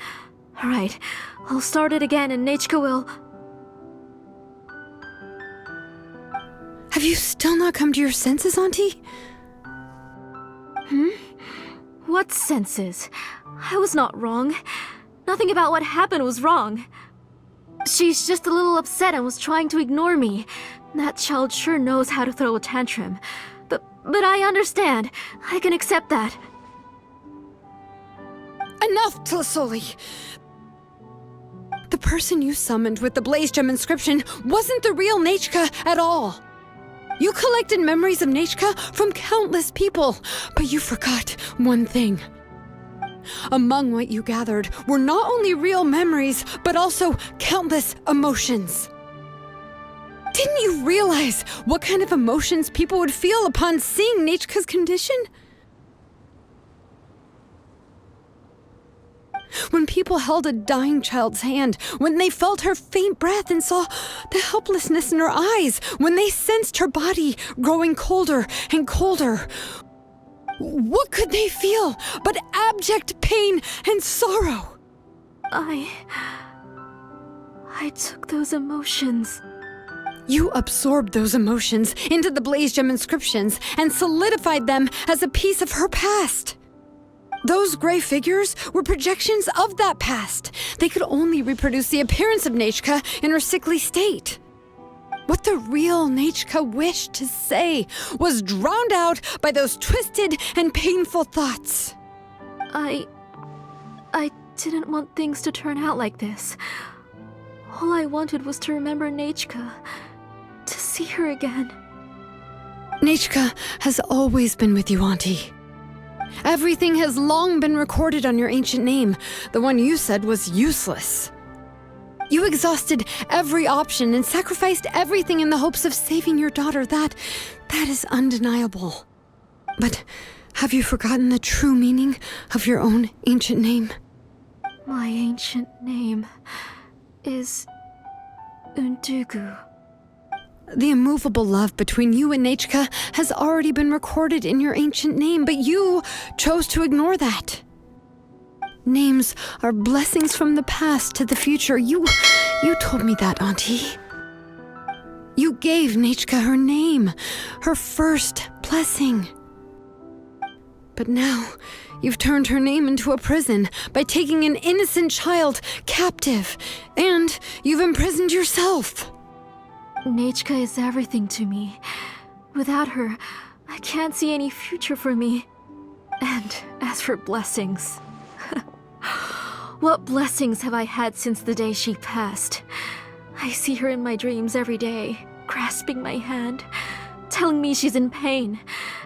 Alright, I'll start it again and Nechka will... Have you still not come to your senses, Auntie? What senses? I was not wrong. Nothing about what happened was wrong. She's just a little upset and was trying to ignore me. That child sure knows how to throw a tantrum. But I understand. I can accept that. Enough, Tlasoli! The person you summoned with the Blaze Gem inscription wasn't the real Nechka at all. You collected memories of Nechka from countless people, but you forgot one thing. among what you gathered were not only real memories, but also countless emotions. Didn't you realize what kind of emotions people would feel upon seeing Nechka's condition? When people held a dying child's hand, when they felt her faint breath and saw the helplessness in her eyes, when they sensed her body growing colder and colder, what could they feel but abject pain and sorrow? I took those emotions. You absorbed those emotions into the Blaze Gem inscriptions and solidified them as a piece of her past. Those gray figures were projections of that past. They could only reproduce the appearance of Nechka in her sickly state. What the real Nechka wished to say was drowned out by those twisted and painful thoughts. I didn't want things to turn out like this. All I wanted was to remember Nechka, to see her again. Nechka has always been with you, Auntie. Everything has long been recorded on your ancient name. The one you said was useless. You exhausted every option and sacrificed everything in the hopes of saving your daughter. That is undeniable. But have you forgotten the true meaning of your own ancient name? My ancient name is Undugu. The immovable love between you and Nechka has already been recorded in your ancient name, but you chose to ignore that. Names are blessings from the past to the future. You told me that, Auntie. You gave Nechka her name, her first blessing. But now, you've turned her name into a prison by taking an innocent child captive, and you've imprisoned yourself. Nechka is everything to me. Without her, I can't see any future for me. And as for blessings... what blessings have I had since the day she passed? I see her in my dreams every day, grasping my hand, telling me she's in pain,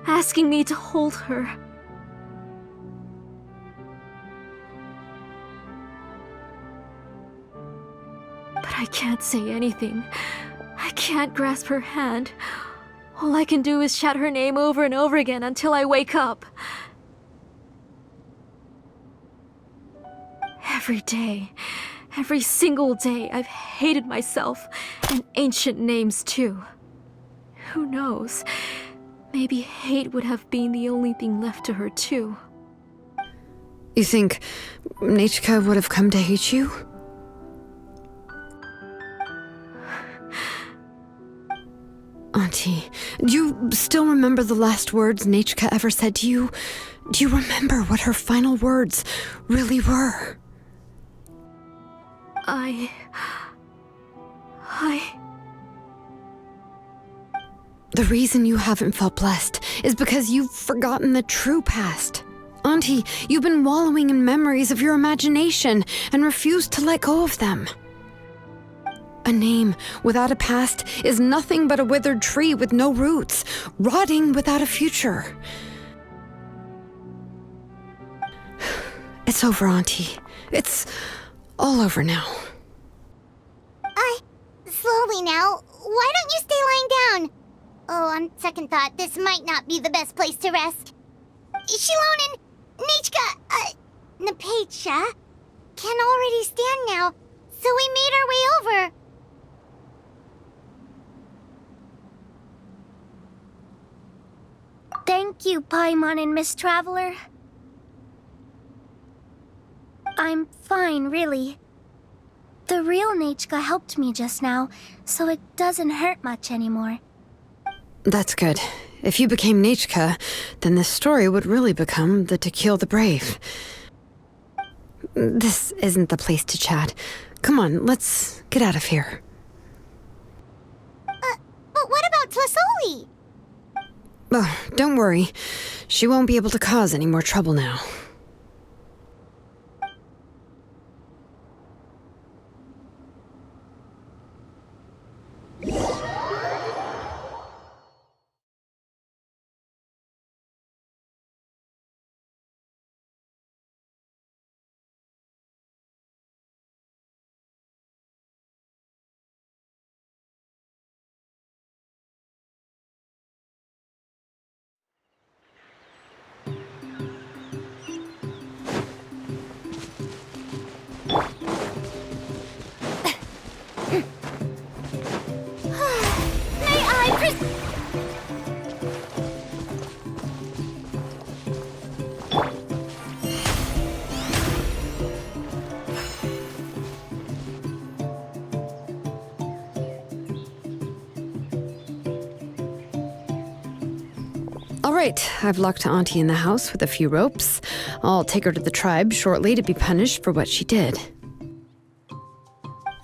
asking me to hold her. But I can't say anything. I can't grasp her hand. All I can do is shout her name over and over again until I wake up. Every day, every single day, I've hated myself, and ancient names too. Who knows? Maybe hate would have been the only thing left to her too. You think Nechka would have come to hate you? Auntie, do you still remember the last words Nechka ever said to you? Do you remember what her final words really were? The reason you haven't felt blessed is because you've forgotten the true past. Auntie, you've been wallowing in memories of your imagination and refused to let go of them. A name without a past is nothing but a withered tree with no roots, rotting without a future. It's over, Auntie. It's all over now. Slowly now. Why don't you stay lying down? Oh, on second thought, this might not be the best place to rest. Shilonen, Nechka, Napecha can already stand now, so we made our way over. Thank you, Paimon and Miss Traveler. I'm fine, really. The real Nechka helped me just now, so it doesn't hurt much anymore. That's good. If you became Nechka, then this story would really become the To Kill the Brave. This isn't the place to chat. Come on, let's get out of here. But what about Tlasoli? Oh, don't worry. She won't be able to cause any more trouble now. All right, I've locked Auntie in the house with a few ropes. I'll take her to the tribe shortly to be punished for what she did.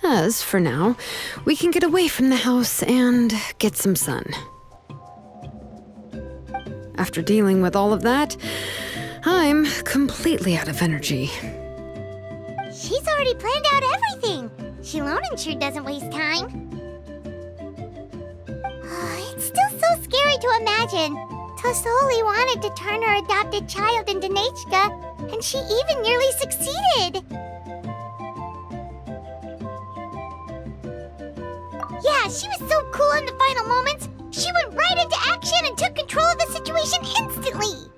As for now, we can get away from the house and get some sun. After dealing with all of that, I'm completely out of energy. She's already planned out everything. Shilonen sure doesn't waste time. It's still so scary to imagine. Tlasoli wanted to turn her adopted child into Nechka, and she even nearly succeeded. Yeah, she was so cool in the final moments. She went right into action and took control of the situation instantly.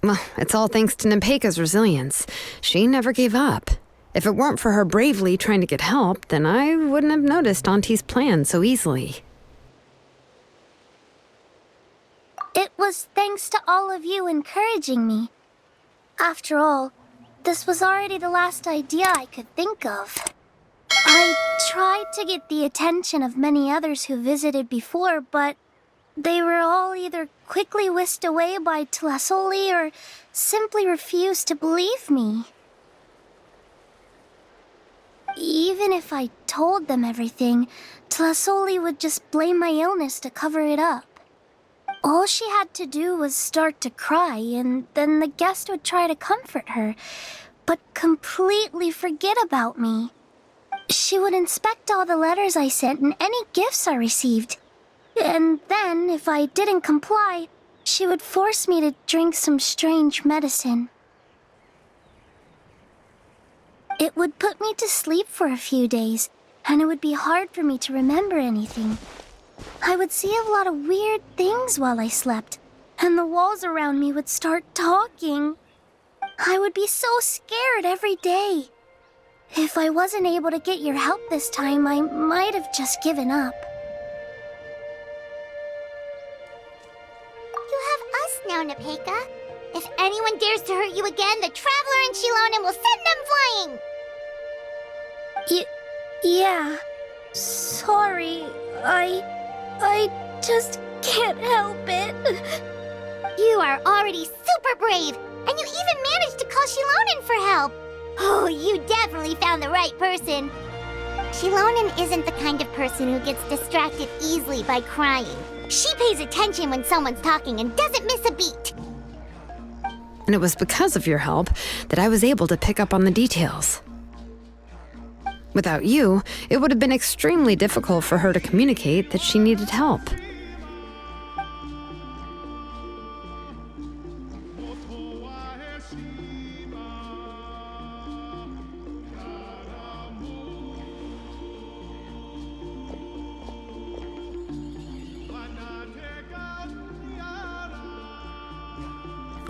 Well, it's all thanks to Nepeka's resilience. She never gave up. If it weren't for her bravely trying to get help, then I wouldn't have noticed Auntie's plan so easily. It was thanks to all of you encouraging me. After all, this was already the last idea I could think of. I tried to get the attention of many others who visited before, but they were all either quickly whisked away by Tlasoli or simply refused to believe me. Even if I told them everything, Tlasoli would just blame my illness to cover it up. All she had to do was start to cry, and then the guest would try to comfort her, but completely forget about me. She would inspect all the letters I sent and any gifts I received. And then, if I didn't comply, she would force me to drink some strange medicine. It would put me to sleep for a few days, and it would be hard for me to remember anything. I would see a lot of weird things while I slept, and the walls around me would start talking. I would be so scared every day. If I wasn't able to get your help this time, I might have just given up. You have us now, Nepeka. If anyone dares to hurt you again, the Traveler and Shilonen will send them flying! Yeah. Sorry, I just can't help it. You are already super brave, and you even managed to call Shilonen for help. Oh, you definitely found the right person. Shilonen isn't the kind of person who gets distracted easily by crying. She pays attention when someone's talking and doesn't miss a beat. And it was because of your help that I was able to pick up on the details. Without you, it would have been extremely difficult for her to communicate that she needed help.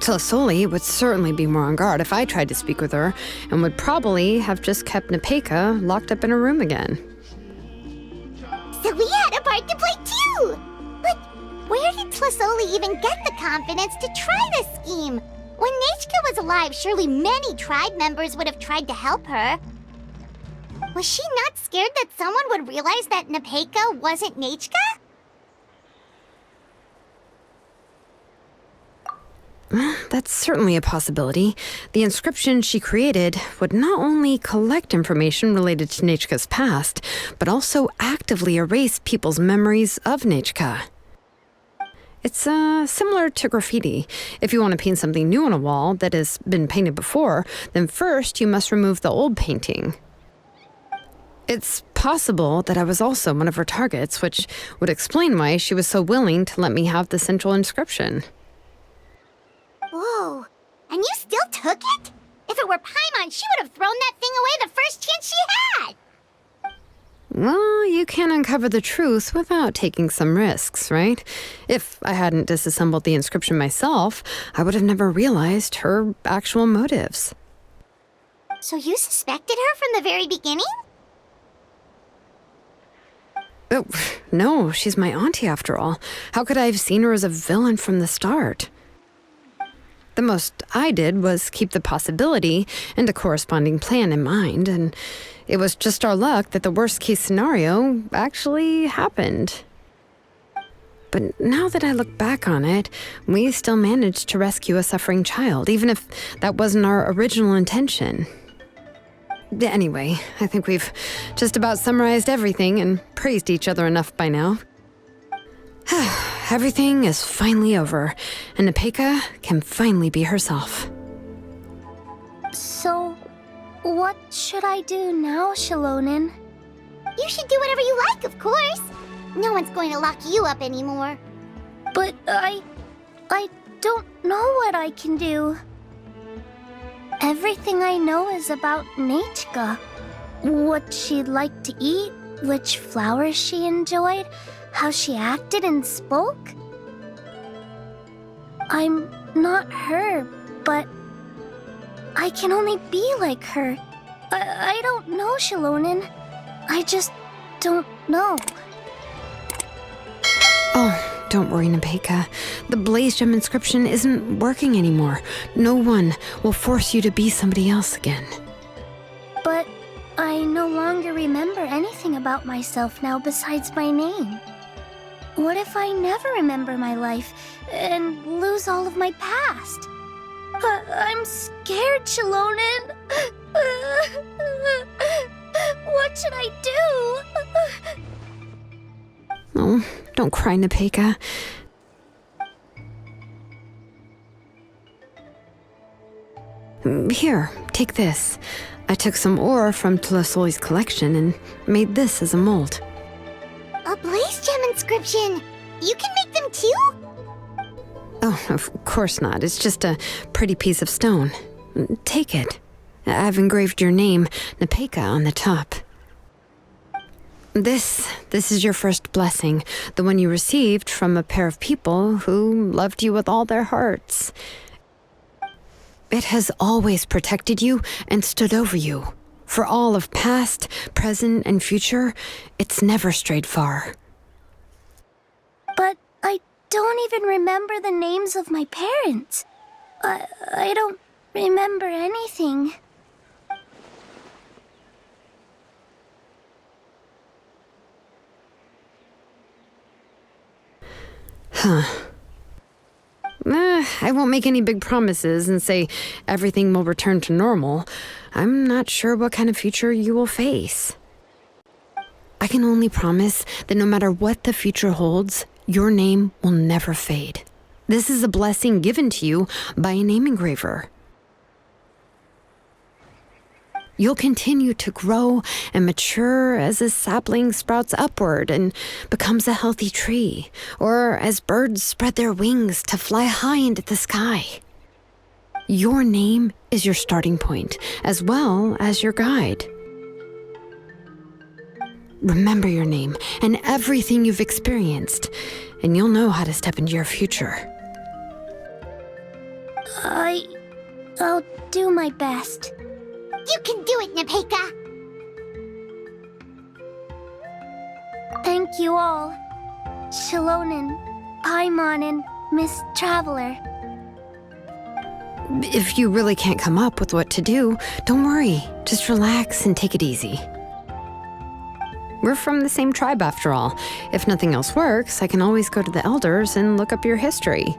Tlasoli would certainly be more on guard if I tried to speak with her, and would probably have just kept Nepeka locked up in her room again. So we had a part to play too! But where did Tlasoli even get the confidence to try this scheme? When Nechka was alive, surely many tribe members would have tried to help her. Was she not scared that someone would realize that Nepeka wasn't Nechka? That's certainly a possibility. The inscription she created would not only collect information related to Nechka's past, but also actively erase people's memories of Nechka. It's similar to graffiti. If you want to paint something new on a wall that has been painted before, then first you must remove the old painting. It's possible that I was also one of her targets, which would explain why she was so willing to let me have the central inscription. Whoa, and you still took it? If it were Paimon, she would have thrown that thing away the first chance she had! Well, you can't uncover the truth without taking some risks, right? If I hadn't disassembled the inscription myself, I would have never realized her actual motives. So you suspected her from the very beginning? Oh, no, she's my auntie after all. How could I have seen her as a villain from the start? The most I did was keep the possibility and a corresponding plan in mind, and it was just our luck that the worst-case scenario actually happened. But now that I look back on it, we still managed to rescue a suffering child, even if that wasn't our original intention. Anyway, I think we've just about summarized everything and praised each other enough by now. Everything is finally over, and Nepeka can finally be herself. So, what should I do now, Shilonen? You should do whatever you like, of course. No one's going to lock you up anymore. But I don't know what I can do. Everything I know is about Nechka. What she'd like to eat, which flowers she enjoyed, how she acted and spoke. I'm not her, but I can only be like her. I don't know, Shilonen. I just don't know. Oh, don't worry, Nepeka. The Blaze Gem inscription isn't working anymore. No one will force you to be somebody else again. But I no longer remember anything about myself now besides my name. What if I never remember my life and lose all of my past? I'm scared, Shilonen. What should I do? Oh, don't cry, Nepeka. Here, take this. I took some ore from Tlasoli's collection and made this as a mold. A Blaze Gem inscription! You can make them too? Oh, of course not. It's just a pretty piece of stone. Take it. I've engraved your name, Nepeka, on the top. This is your first blessing, the one you received from a pair of people who loved you with all their hearts. It has always protected you and stood over you. For all of past, present, and future, it's never strayed far. But I don't even remember the names of my parents. I don't remember anything. Huh. I won't make any big promises and say everything will return to normal. I'm not sure what kind of future you will face. I can only promise that no matter what the future holds, your name will never fade. This is a blessing given to you by a name engraver. You'll continue to grow and mature as a sapling sprouts upward and becomes a healthy tree, or as birds spread their wings to fly high into the sky. Your name is your starting point, as well as your guide. Remember your name and everything you've experienced, and you'll know how to step into your future. I'll do my best. You can do it, Nepeka! Thank you all. Shilonen, Paimon, and Miss Traveler. If you really can't come up with what to do, don't worry. Just relax and take it easy. We're from the same tribe after all. If nothing else works, I can always go to the elders and look up your history.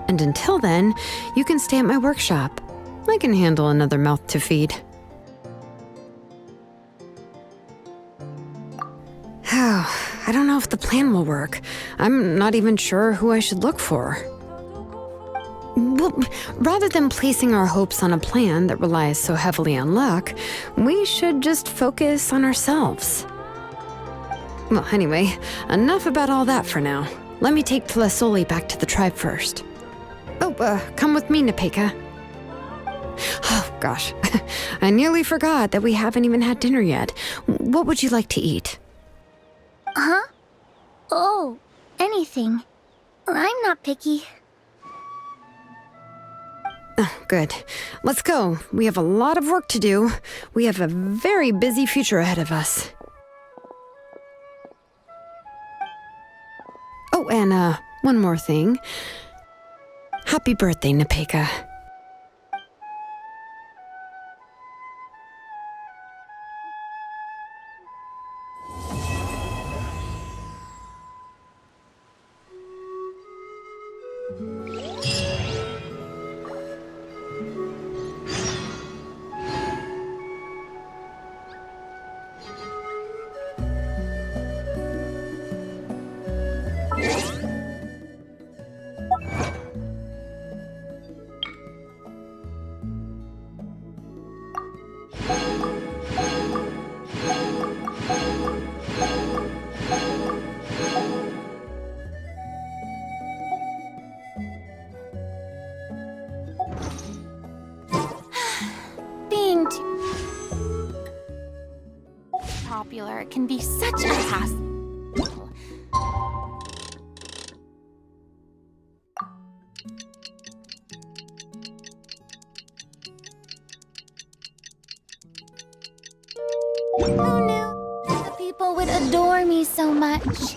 And until then, you can stay at my workshop. I can handle another mouth to feed. I don't know if the plan will work. I'm not even sure who I should look for. Well, rather than placing our hopes on a plan that relies so heavily on luck, we should just focus on ourselves. Well, anyway, enough about all that for now. Let me take Tlasoli back to the tribe first. Oh, come with me, Nepeka. Oh, gosh. I nearly forgot that we haven't even had dinner yet. What would you like to eat? Huh? Oh, anything. I'm not picky. Oh, good. Let's go. We have a lot of work to do. We have a very busy future ahead of us. Oh, and one more thing. Happy birthday, Nepeka. Being popular can be such a hassle. Who knew the people would adore me so much?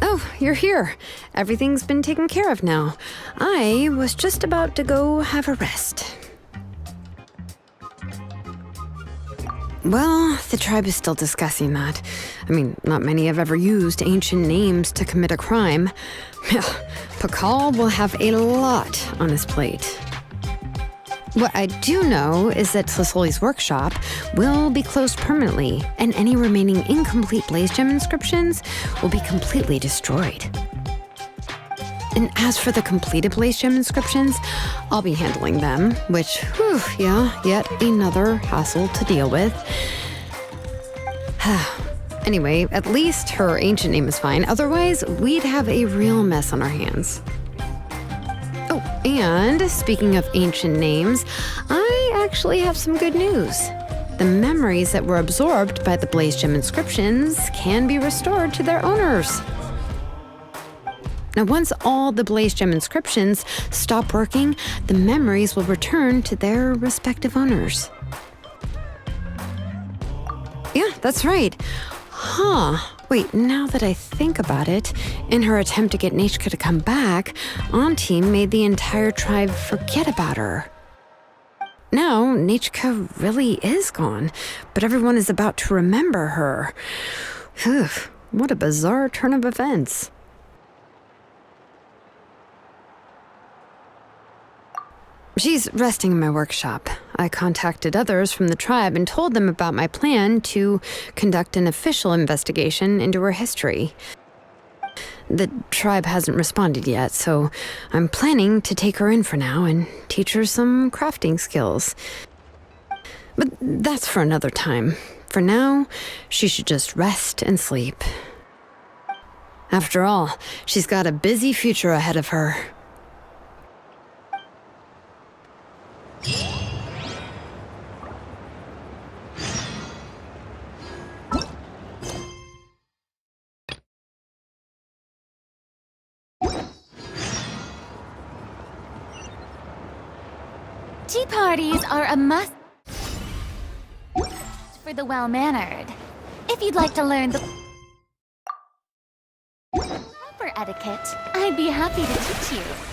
Oh, you're here. Everything's been taken care of now. I was just about to go have a rest. Well, the tribe is still discussing that. I mean, not many have ever used ancient names to commit a crime. Pakal will have a lot on his plate. What I do know is that Tlisoli's workshop will be closed permanently, and any remaining incomplete Blaze Gem inscriptions will be completely destroyed. And as for the completed Blaze Gem inscriptions, I'll be handling them, which, yet another hassle to deal with. Anyway, at least her ancient name is fine, otherwise we'd have a real mess on our hands. Oh, and speaking of ancient names, I actually have some good news. The memories that were absorbed by the Blaze Gem inscriptions can be restored to their owners. Now, once all the Blaze Gem inscriptions stop working, the memories will return to their respective owners. Yeah, that's right. Wait, now that I think about it, in her attempt to get Nechka to come back, Auntie made the entire tribe forget about her. Now, Nechka really is gone, but everyone is about to remember her. What a bizarre turn of events. She's resting in my workshop. I contacted others from the tribe and told them about my plan to conduct an official investigation into her history. The tribe hasn't responded yet, so I'm planning to take her in for now and teach her some crafting skills. But that's for another time. For now, she should just rest and sleep. After all, she's got a busy future ahead of her. Tea parties are a must for the well-mannered. If you'd like to learn the proper etiquette, I'd be happy to teach you.